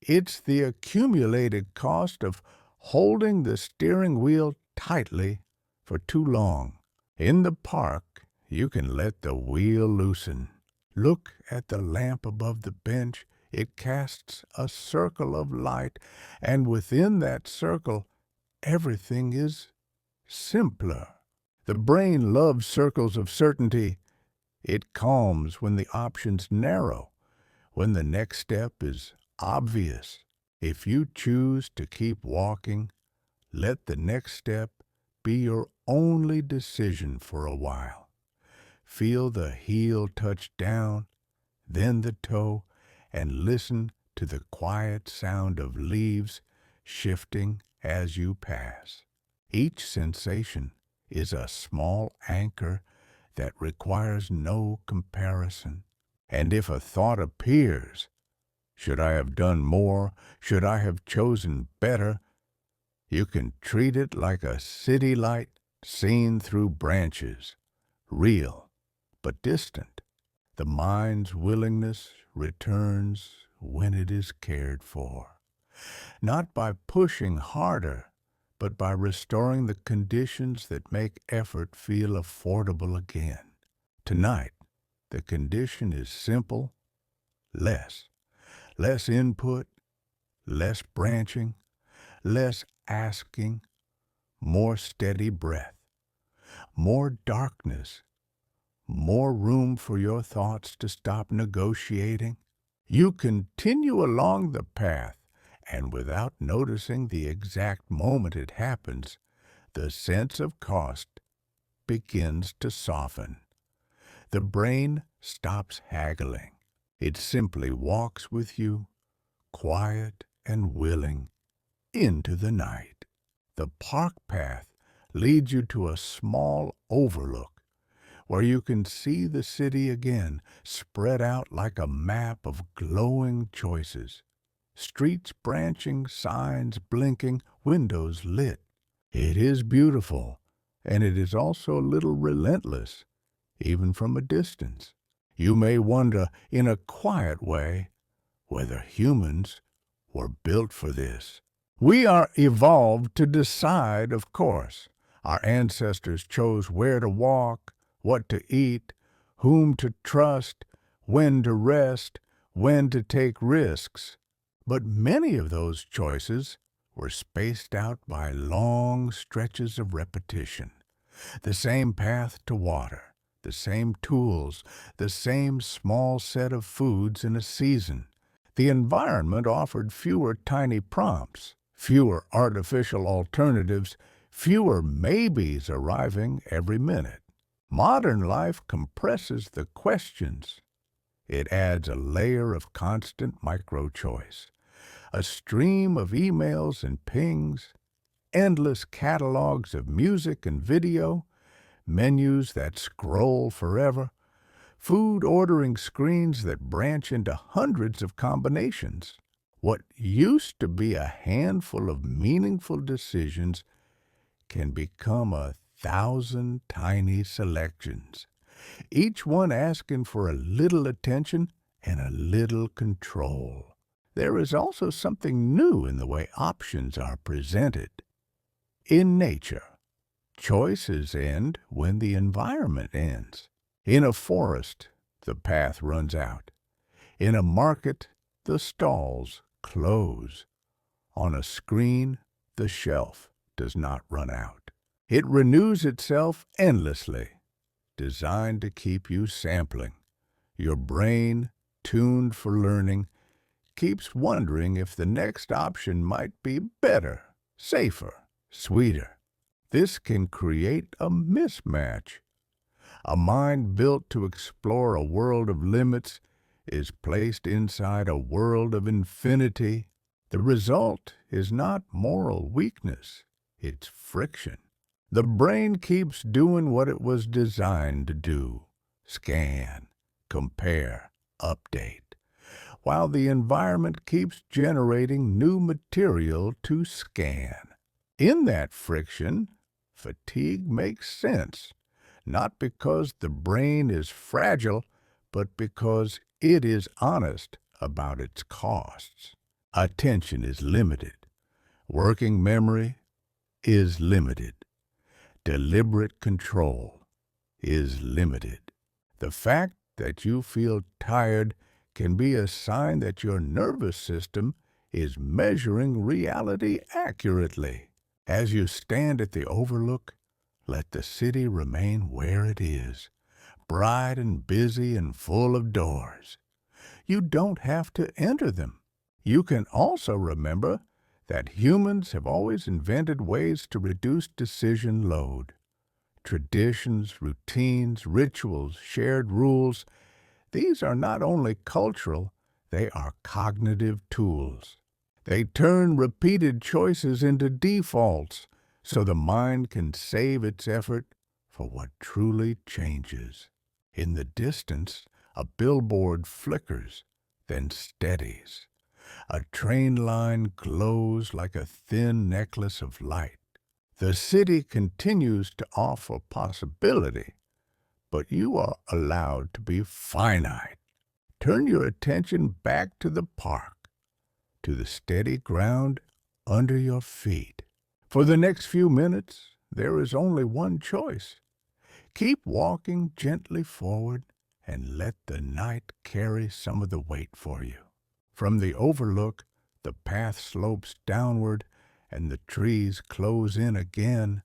A: It's the accumulated cost of holding the steering wheel tightly for too long. In the park, you can let the wheel loosen. Look at the lamp above the bench. It casts a circle of light, and within that circle, everything is simpler. The brain loves circles of certainty. It calms when the options narrow, when the next step is obvious. If you choose to keep walking, let the next step be your only decision for a while. Feel the heel touch down, then the toe, and listen to the quiet sound of leaves shifting as you pass. Each sensation is a small anchor that requires no comparison. And if a thought appears, should I have done more? Should I have chosen better? You can treat it like a city light seen through branches, real but distant. The mind's willingness returns when it is cared for, not by pushing harder, but by restoring the conditions that make effort feel affordable again. Tonight, the condition is simple: less. Less input, less branching, less asking, more steady breath, more darkness, more room for your thoughts to stop negotiating. You continue along the path, and without noticing the exact moment it happens, the sense of cost begins to soften. The brain stops haggling. It simply walks with you, quiet and willing, into the night. The park path leads you to a small overlook where you can see the city again, spread out like a map of glowing choices. Streets branching, signs blinking, windows lit. It is beautiful, and it is also a little relentless, even from a distance. You may wonder, in a quiet way, whether humans were built for this. We are evolved to decide, of course. Our ancestors chose where to walk, what to eat, whom to trust, when to rest, when to take risks. But many of those choices were spaced out by long stretches of repetition. The same path to water, the same tools, the same small set of foods in a season. The environment offered fewer tiny prompts, fewer artificial alternatives, fewer maybes arriving every minute. Modern life compresses the questions. It adds a layer of constant micro-choice, a stream of emails and pings, endless catalogs of music and video, menus that scroll forever, food ordering screens that branch into hundreds of combinations. What used to be a handful of meaningful decisions can become 1,000 tiny selections, each one asking for a little attention and a little control. There is also something new in the way options are presented. In nature, choices end when the environment ends. In a forest, the path runs out. In a market, the stalls close. On a screen, the shelf does not run out. It renews itself endlessly, designed to keep you sampling. Your brain, tuned for learning, keeps wondering if the next option might be better, safer, sweeter. This can create a mismatch. A mind built to explore a world of limits is placed inside a world of infinity. The result is not moral weakness, it's friction. The brain keeps doing what it was designed to do: scan, compare, update, while the environment keeps generating new material to scan. In that friction, fatigue makes sense, not because the brain is fragile, but because it is honest about its costs. Attention is limited. Working memory is limited. Deliberate control is limited. The fact that you feel tired can be a sign that your nervous system is measuring reality accurately. As you stand at the overlook, let the city remain where it is, bright and busy and full of doors. You don't have to enter them. You can also remember that humans have always invented ways to reduce decision load. Traditions, routines, rituals, shared rules, these are not only cultural, they are cognitive tools. They turn repeated choices into defaults, so the mind can save its effort for what truly changes. In the distance, a billboard flickers, then steadies. A train line glows like a thin necklace of light. The city continues to offer possibility, but you are allowed to be finite. Turn your attention back to the park, to the steady ground under your feet. For the next few minutes, there is only one choice. Keep walking gently forward and let the night carry some of the weight for you. From the overlook, the path slopes downward and the trees close in again,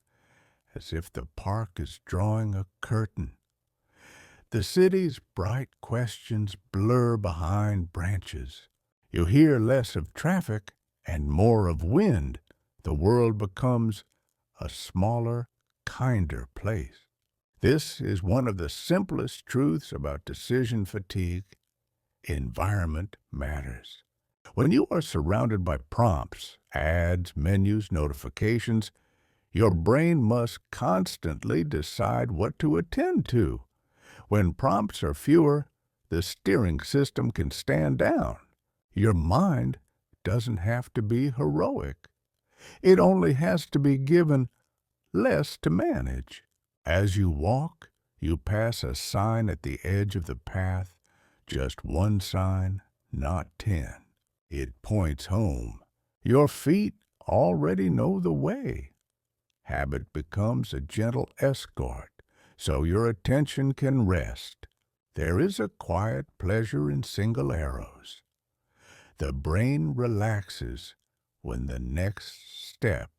A: as if the park is drawing a curtain. The city's bright questions blur behind branches. You hear less of traffic and more of wind. The world becomes a smaller, kinder place. This is one of the simplest truths about decision fatigue. Environment matters. When you are surrounded by prompts, ads, menus, notifications, your brain must constantly decide what to attend to. When prompts are fewer, the steering system can stand down. Your mind doesn't have to be heroic. It only has to be given less to manage. As you walk, you pass a sign at the edge of the path, just one sign, not 10. It points home. Your feet already know the way. Habit becomes a gentle escort, so your attention can rest. There is a quiet pleasure in single arrows. The brain relaxes when the next step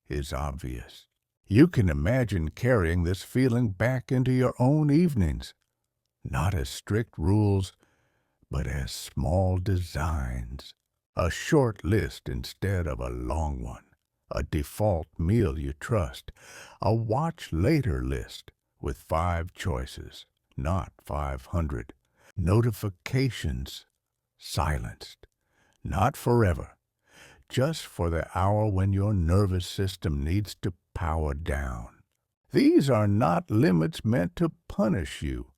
A: is obvious. You can imagine carrying this feeling back into your own evenings, not as strict rules, but as small designs. A short list instead of a long one, a default meal you trust, a watch later list with 5 choices, not 500. Notifications silenced, not forever, just for the hour when your nervous system needs to power down. These are not limits meant to punish you.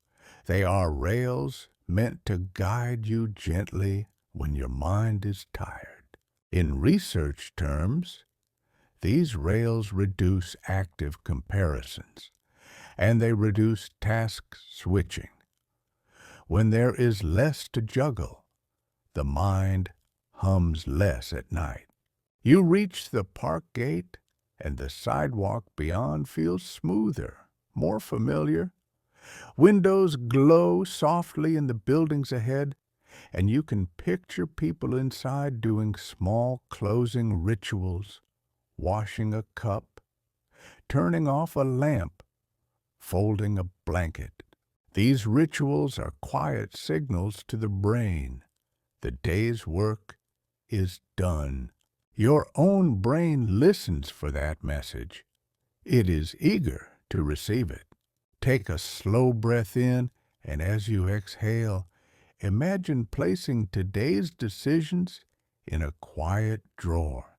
A: They are rails meant to guide you gently when your mind is tired. In research terms, these rails reduce active comparisons, and they reduce task switching. When there is less to juggle, the mind hums less at night. You reach the park gate, and the sidewalk beyond feels smoother, more familiar. Windows glow softly in the buildings ahead, and you can picture people inside doing small closing rituals, washing a cup, turning off a lamp, folding a blanket. These rituals are quiet signals to the brain. The day's work is done. Your own brain listens for that message. It is eager to receive it. Take a slow breath in, and as you exhale, imagine placing today's decisions in a quiet drawer.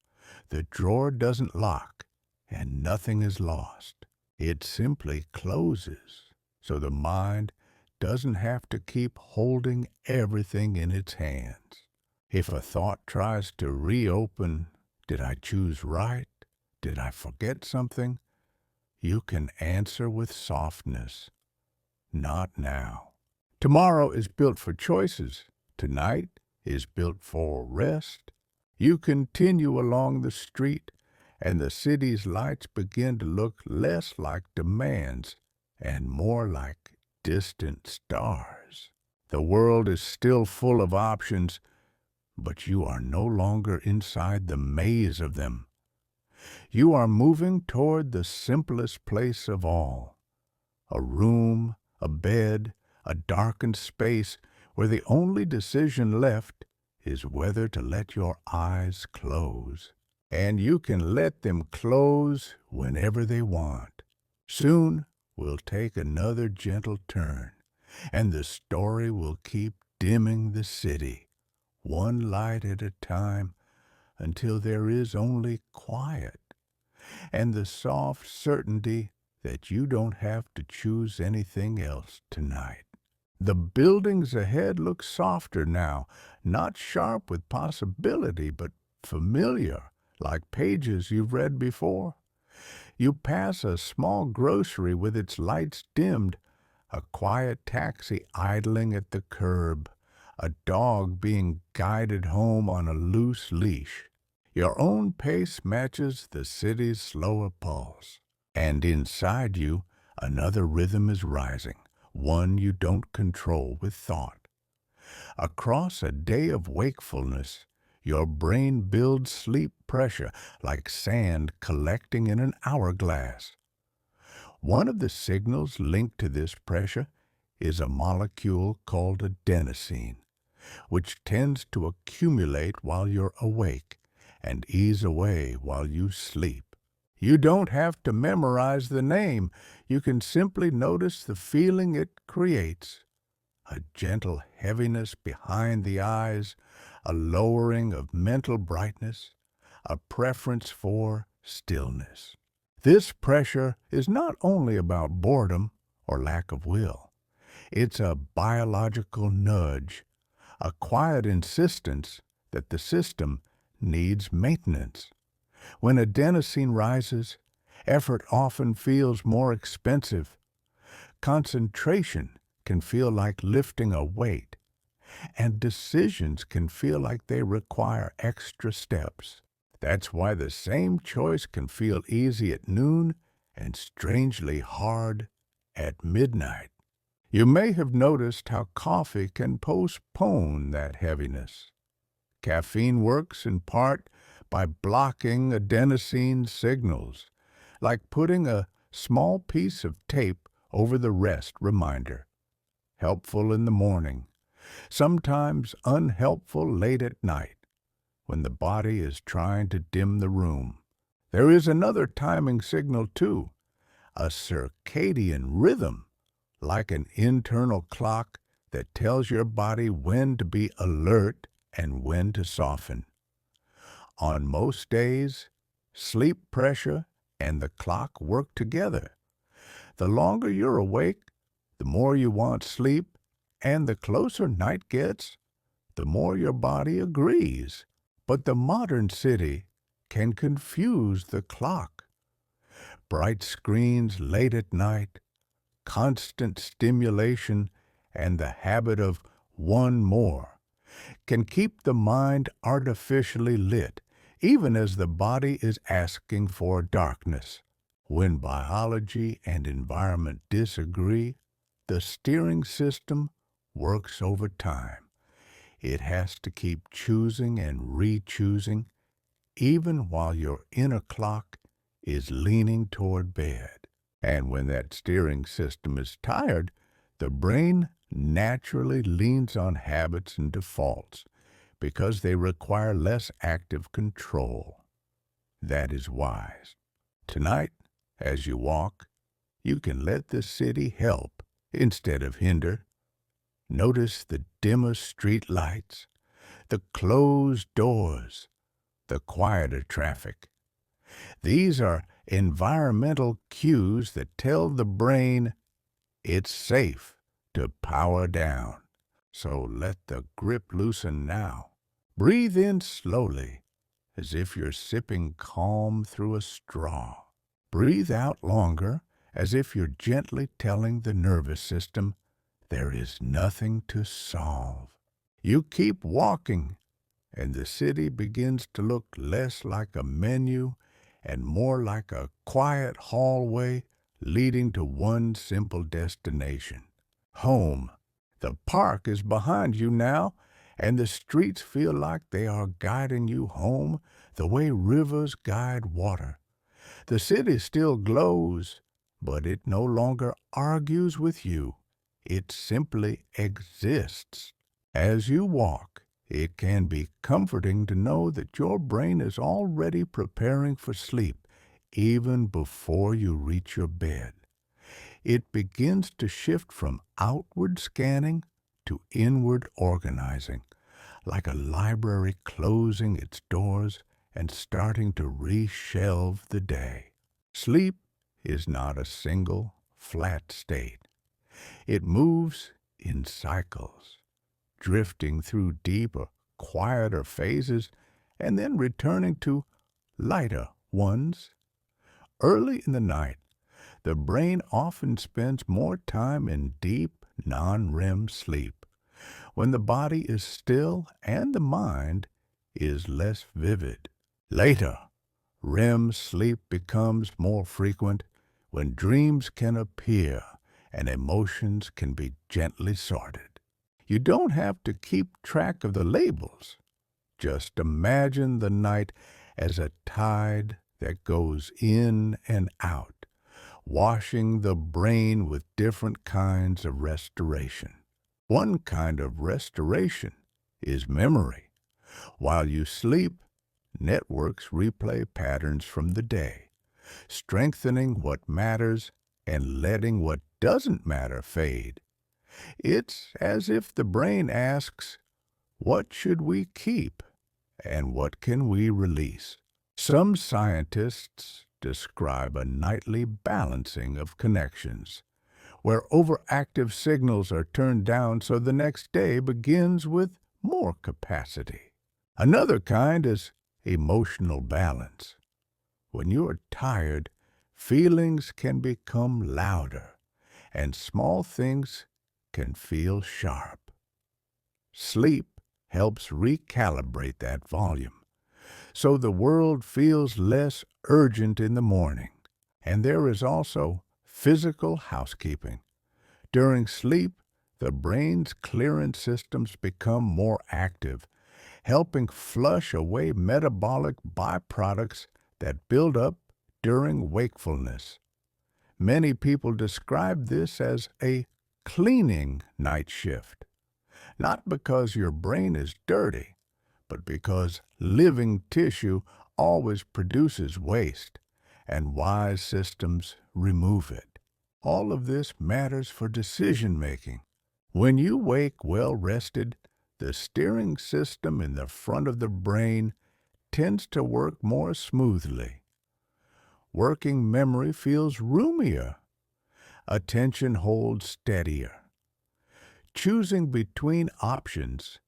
A: The drawer doesn't lock, and nothing is lost. It simply closes, so the mind doesn't have to keep holding everything in its hands. If a thought tries to reopen, did I choose right? Did I forget something? You can answer with softness, not now. Tomorrow is built for choices. Tonight is built for rest. You continue along the street, and the city's lights begin to look less like demands and more like distant stars. The world is still full of options, but you are no longer inside the maze of them. You are moving toward the simplest place of all, a room, a bed, a darkened space where the only decision left is whether to let your eyes close. And you can let them close whenever they want. Soon we'll take another gentle turn, and the story will keep dimming the city, one light at a time, until there is only quiet and the soft certainty that you don't have to choose anything else tonight. The buildings ahead look softer now, not sharp with possibility, but familiar, like pages you've read before. You pass a small grocery with its lights dimmed, a quiet taxi idling at the curb, a dog being guided home on a loose leash. Your own pace matches the city's slower pulse. And inside you, another rhythm is rising, one you don't control with thought. Across a day of wakefulness, your brain builds sleep pressure like sand collecting in an hourglass. One of the signals linked to this pressure is a molecule called adenosine, which tends to accumulate while you're awake and ease away while you sleep. You don't have to memorize the name. You can simply notice the feeling it creates. A gentle heaviness behind the eyes, a lowering of mental brightness, a preference for stillness. This pressure is not only about boredom or lack of will. It's a biological nudge, a quiet insistence that the system needs maintenance. When adenosine rises, Effort often feels more expensive. Concentration can feel like lifting a weight, and decisions can feel like they require extra steps. That's why the same choice can feel easy at noon and strangely hard at midnight. You may have noticed how coffee can postpone that heaviness. Caffeine works in part by blocking adenosine signals, like putting a small piece of tape over the rest reminder. Helpful in the morning, sometimes unhelpful late at night, when the body is trying to dim the room. There is another timing signal too, a circadian rhythm, like an internal clock that tells your body when to be alert and when to soften. On most days, sleep pressure and the clock work together. The longer you're awake, the more you want sleep, and the closer night gets, the more your body agrees. But the modern city can confuse the clock. Bright screens late at night, constant stimulation, and the habit of one more can keep the mind artificially lit, even as the body is asking for darkness. When biology and environment disagree, the steering system works overtime. It has to keep choosing and re-choosing, even while your inner clock is leaning toward bed. And when that steering system is tired, the brain naturally leans on habits and defaults because they require less active control. That is wise. Tonight, as you walk, you can let the city help instead of hinder. Notice the dimmer street lights, the closed doors, the quieter traffic. These are environmental cues that tell the brain it's safe to power down. So let the grip loosen now. Breathe in slowly, as if you're sipping calm through a straw. Breathe out longer, as if you're gently telling the nervous system there is nothing to solve. You keep walking, and the city begins to look less like a menu and more like a quiet hallway leading to one simple destination: home. The park is behind you now, and the streets feel like they are guiding you home the way rivers guide water. The city still glows, but it no longer argues with you. It simply exists. As you walk, it can be comforting to know that your brain is already preparing for sleep, even before you reach your bed. It begins to shift from outward scanning to inward organizing, like a library closing its doors and starting to reshelve the day. Sleep is not a single, flat state. It moves in cycles, drifting through deeper, quieter phases and then returning to lighter ones. Early in the night, the brain often spends more time in deep, non-REM sleep, when the body is still and the mind is less vivid. Later, REM sleep becomes more frequent when dreams can appear and emotions can be gently sorted. You don't have to keep track of the labels. Just imagine the night as a tide that goes in and out, washing the brain with different kinds of restoration. One kind of restoration is memory. While you sleep, networks replay patterns from the day, strengthening what matters and letting what doesn't matter fade. It's as if the brain asks, what should we keep and what can we release? Some scientists describe a nightly balancing of connections, where overactive signals are turned down so the next day begins with more capacity. Another kind is emotional balance. When you are tired, feelings can become louder, and small things can feel sharp. Sleep helps recalibrate that volume, so the world feels less urgent in the morning. And there is also physical housekeeping. During sleep, the brain's clearance systems become more active, helping flush away metabolic byproducts that build up during wakefulness. Many people describe this as a cleaning night shift, not because your brain is dirty, but because living tissue always produces waste, and wise systems remove it. All of this matters for decision-making. When you wake well-rested, the steering system in the front of the brain tends to work more smoothly. Working memory feels roomier. Attention holds steadier. Choosing between options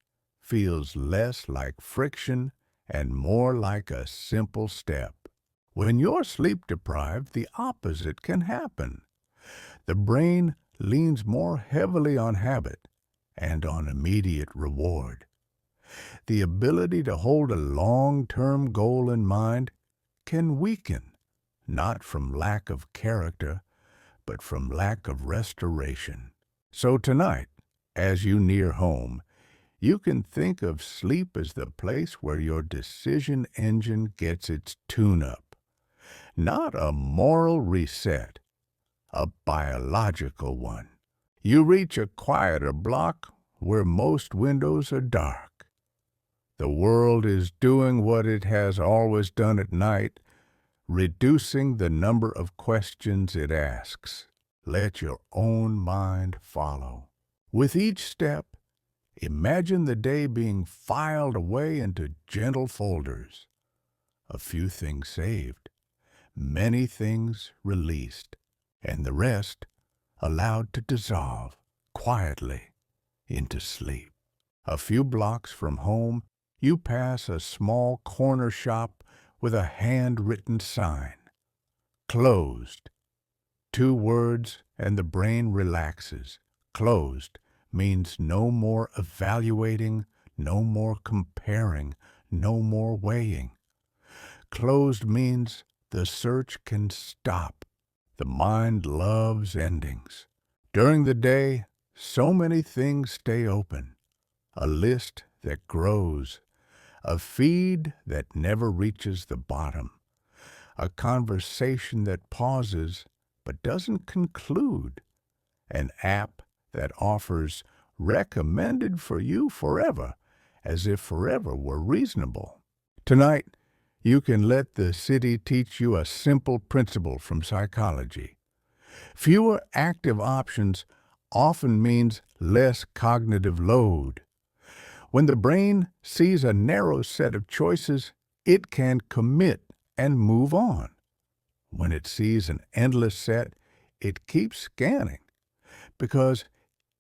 A: feels less like friction and more like a simple step. When you're sleep-deprived, the opposite can happen. The brain leans more heavily on habit and on immediate reward. The ability to hold a long-term goal in mind can weaken, not from lack of character, but from lack of restoration. So tonight, as you near home, you can think of sleep as the place where your decision engine gets its tune-up. Not a moral reset, a biological one. You reach a quieter block where most windows are dark. The world is doing what it has always done at night, reducing the number of questions it asks. Let your own mind follow. With each step, imagine the day being filed away into gentle folders. A few things saved, many things released, and the rest allowed to dissolve quietly into sleep. A few blocks from home, you pass a small corner shop with a handwritten sign. Closed. 2 words and the brain relaxes. Closed means no more evaluating, no more comparing, no more weighing. Closed means the search can stop. The mind loves endings. During the day, so many things stay open. A list that grows, a feed that never reaches the bottom, a conversation that pauses but doesn't conclude, an app that offers recommended for you forever, as if forever were reasonable. Tonight, you can let the city teach you a simple principle from psychology. Fewer active options often means less cognitive load. When the brain sees a narrow set of choices, it can commit and move on. When it sees an endless set, it keeps scanning because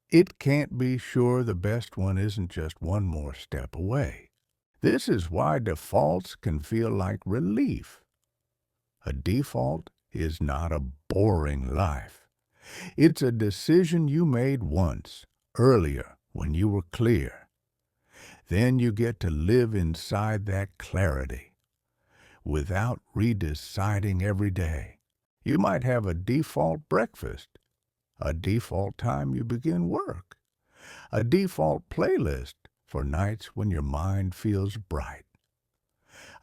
A: it can't be sure the best one isn't just one more step away. This is why defaults can feel like relief. A default is not a boring life. It's a decision you made once, earlier, when you were clear. Then you get to live inside that clarity, without redeciding every day. You might have a default breakfast, a default time you begin work, a default playlist for nights when your mind feels bright,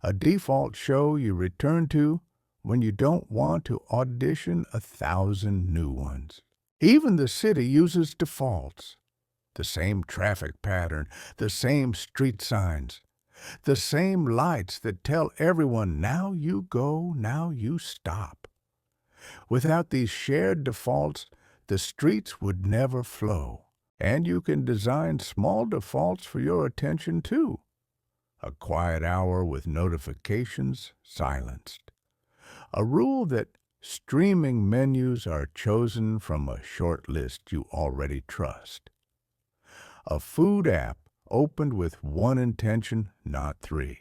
A: a default show you return to when you don't want to audition 1,000 new ones. Even the city uses defaults. The same traffic pattern, the same street signs, the same lights that tell everyone, now you go, now you stop. Without these shared defaults, the streets would never flow. And you can design small defaults for your attention too. A quiet hour with notifications silenced. A rule that streaming menus are chosen from a short list you already trust. A food app opened with one intention, not 3,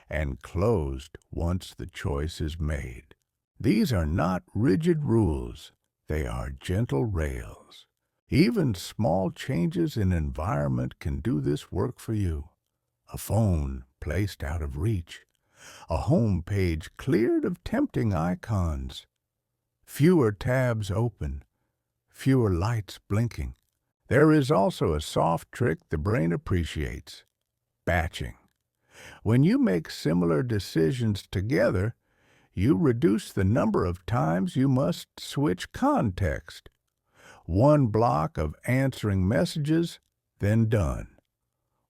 A: and closed once the choice is made. These are not rigid rules. They are gentle rails. Even small changes in environment can do this work for you. A phone placed out of reach. A home page cleared of tempting icons. Fewer tabs open. Fewer lights blinking. There is also a soft trick the brain appreciates: batching. When you make similar decisions together, you reduce the number of times you must switch context. One block of answering messages, then done.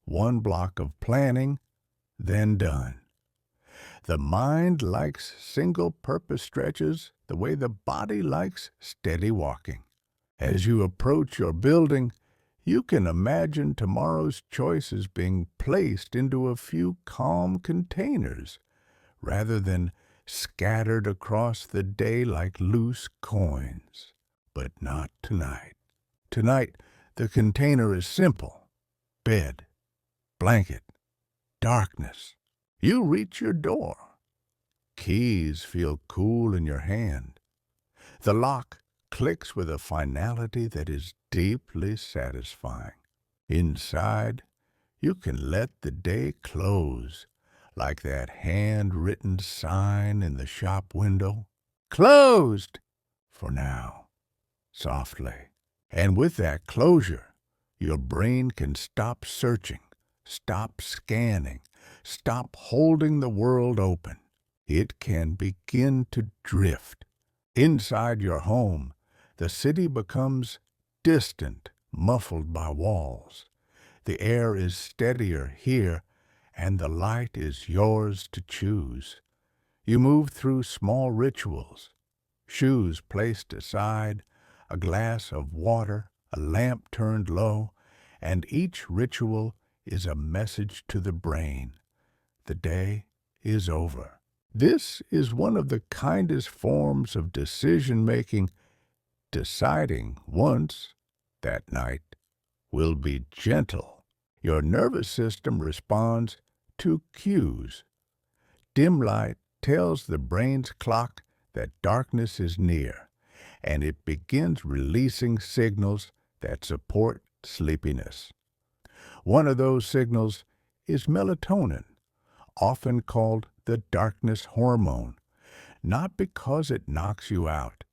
A: One block of planning, then done. The mind likes single-purpose stretches the way the body likes steady walking. As you approach your building, you can imagine tomorrow's choices being placed into a few calm containers rather than scattered across the day like loose coins. But not tonight. Tonight, the container is simple: bed, blanket, darkness. You reach your door. Keys feel cool in your hand. The lock clicks with a finality that is deeply satisfying. Inside, you can let the day close, like that handwritten sign in the shop window. Closed! For now, softly. And with that closure, your brain can stop searching, stop scanning, stop holding the world open. It can begin to drift. Inside your home, the city becomes distant, muffled by walls. The air is steadier here, and the light is yours to choose. You move through small rituals: shoes placed aside, a glass of water, a lamp turned low, and each ritual is a message to the brain. The day is over. This is one of the kindest forms of decision-making. Deciding once, that night, will be gentle. Your nervous system responds to cues. Dim light tells the brain's clock that darkness is near, and it begins releasing signals that support sleepiness. One of those signals is melatonin, often called the darkness hormone, not because it knocks you out,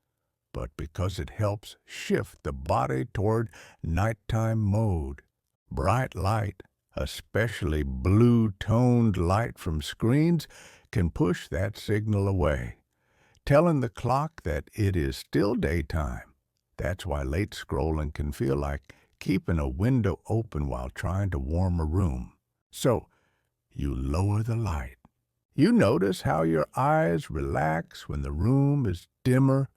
A: but because it helps shift the body toward nighttime mode. Bright light, especially blue-toned light from screens, can push that signal away, telling the clock that it is still daytime. That's why late scrolling can feel like keeping a window open while trying to warm a room. So, you lower the light. You notice how your eyes relax when the room is dimmer,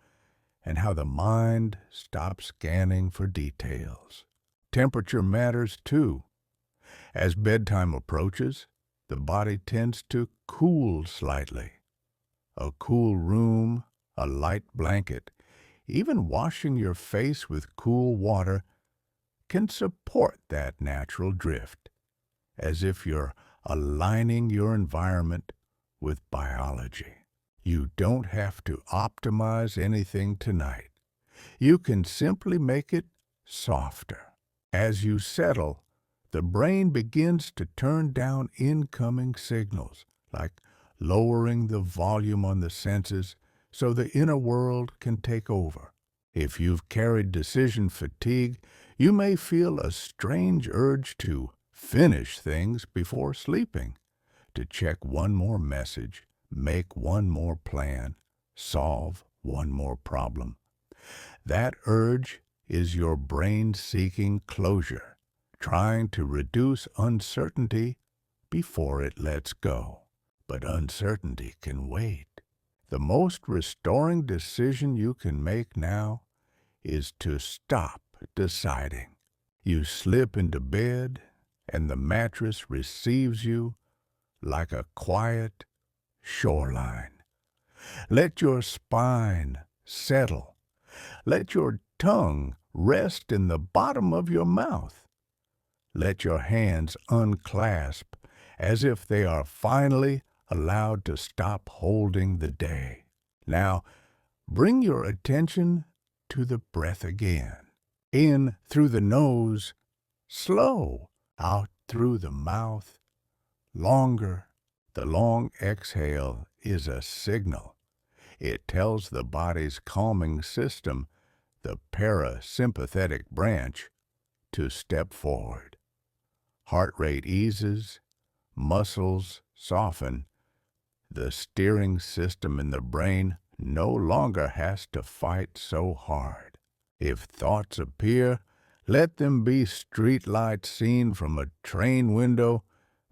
A: and how the mind stops scanning for details. Temperature matters too. As bedtime approaches, the body tends to cool slightly. A cool room, a light blanket, even washing your face with cool water can support that natural drift, as if you're aligning your environment with biology. You don't have to optimize anything tonight. You can simply make it softer. As you settle, the brain begins to turn down incoming signals, like lowering the volume on the senses so the inner world can take over. If you've carried decision fatigue, you may feel a strange urge to finish things before sleeping, to check one more message, make one more plan, solve one more problem. That urge is your brain seeking closure, trying to reduce uncertainty before it lets go. But uncertainty can wait. The most restoring decision you can make now is to stop deciding. You slip into bed, and the mattress receives you like a quiet shoreline. Let your spine settle. Let your tongue rest in the bottom of your mouth. Let your hands unclasp as if they are finally allowed to stop holding the day. Now, bring your attention to the breath again. In through the nose, slow, out through the mouth, longer. The long exhale is a signal. It tells the body's calming system, the parasympathetic branch, to step forward. Heart rate eases, muscles soften. The steering system in the brain no longer has to fight so hard. If thoughts appear, let them be streetlights seen from a train window,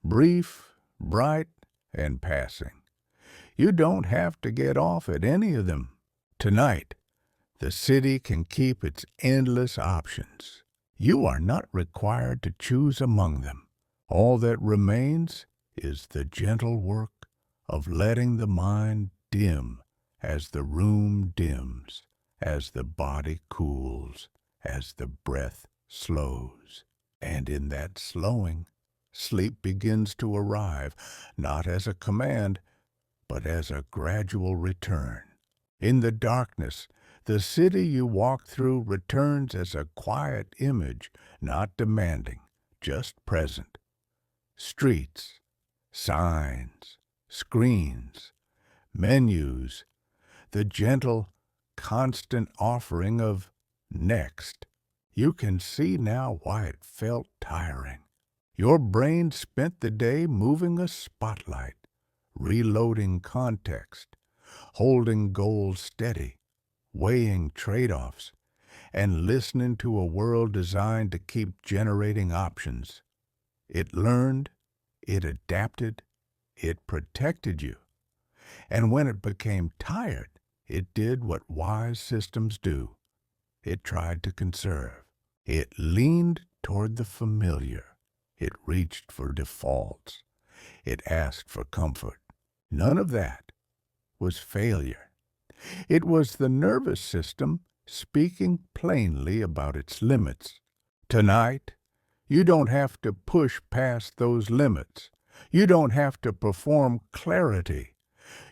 A: brief, bright, and passing. You don't have to get off at any of them. Tonight, the city can keep its endless options. You are not required to choose among them. All that remains is the gentle work of letting the mind dim as the room dims, as the body cools, as the breath slows. And in that slowing, sleep begins to arrive, not as a command, but as a gradual return. In the darkness, the city you walk through returns as a quiet image, not demanding, just present. Streets, signs, screens, menus, the gentle, constant offering of next. You can see now why it felt tiring. Your brain spent the day moving a spotlight, reloading context, holding goals steady, weighing trade-offs, and listening to a world designed to keep generating options. It learned, it adapted, it protected you. And when it became tired, it did what wise systems do. It tried to conserve. It leaned toward the familiar. It reached for defaults. It asked for comfort. None of that was failure. It was the nervous system speaking plainly about its limits. Tonight, you don't have to push past those limits. You don't have to perform clarity.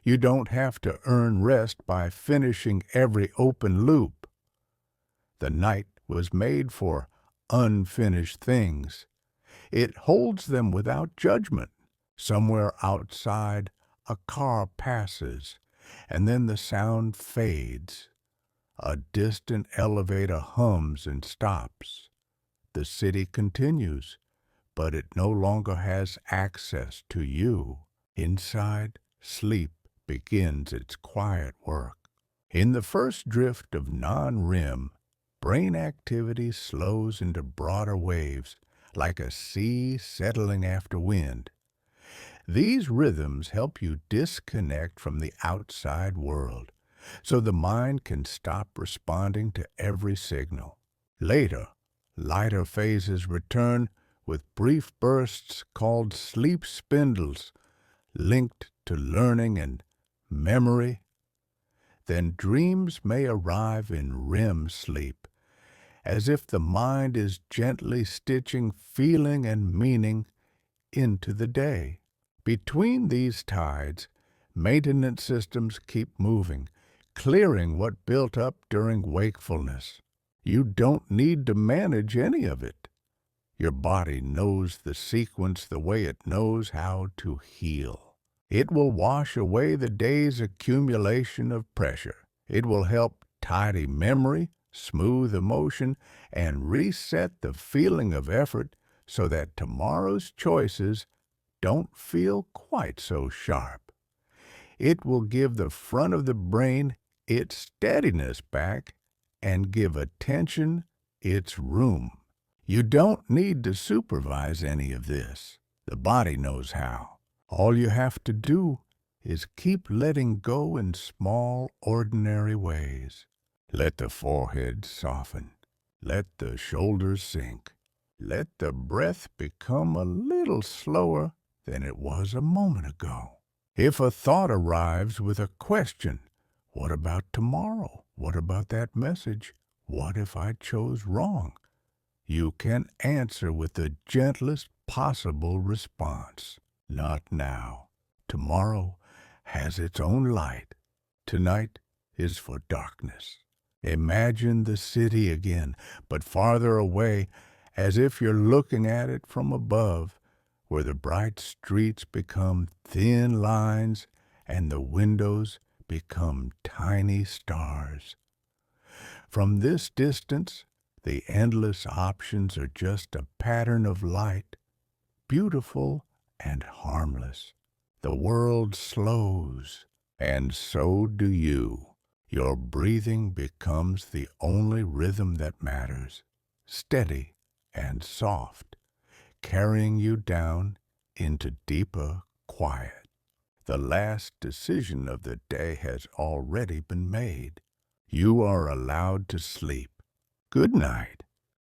A: You don't have to earn rest by finishing every open loop. The night was made for unfinished things. It holds them without judgment. Somewhere outside, a car passes, and then the sound fades. A distant elevator hums and stops. The city continues, but it no longer has access to you. Inside, sleep begins its quiet work. In the first drift of non-REM, brain activity slows into broader waves, like a sea settling after wind. These rhythms help you disconnect from the outside world, so the mind can stop responding to every signal. Later, lighter phases return with brief bursts called sleep spindles, linked to learning and memory. Then dreams may arrive in REM sleep, as if the mind is gently stitching feeling and meaning into the day. Between these tides, maintenance systems keep moving, clearing what built up during wakefulness. You don't need to manage any of it. Your body knows the sequence the way it knows how to heal. It will wash away the day's accumulation of pressure. It will help tidy memory, smooth emotion, and reset the feeling of effort so that tomorrow's choices don't feel quite so sharp. It will give the front of the brain its steadiness back and give attention its room. You don't need to supervise any of this. The body knows how. All you have to do is keep letting go in small, ordinary ways. Let the forehead soften. Let the shoulders sink. Let the breath become a little slower than it was a moment ago. If a thought arrives with a question, what about tomorrow? What about that message? What if I chose wrong? You can answer with the gentlest possible response. Not now. Tomorrow has its own light. Tonight is for darkness. Imagine the city again, but farther away, as if you're looking at it from above, where the bright streets become thin lines and the windows become tiny stars. From this distance, the endless options are just a pattern of light, beautiful and harmless. The world slows, and so do you. Your breathing becomes the only rhythm that matters, steady and soft, carrying you down into deeper quiet. The last decision of the day has already been made. You are allowed to sleep. Good night.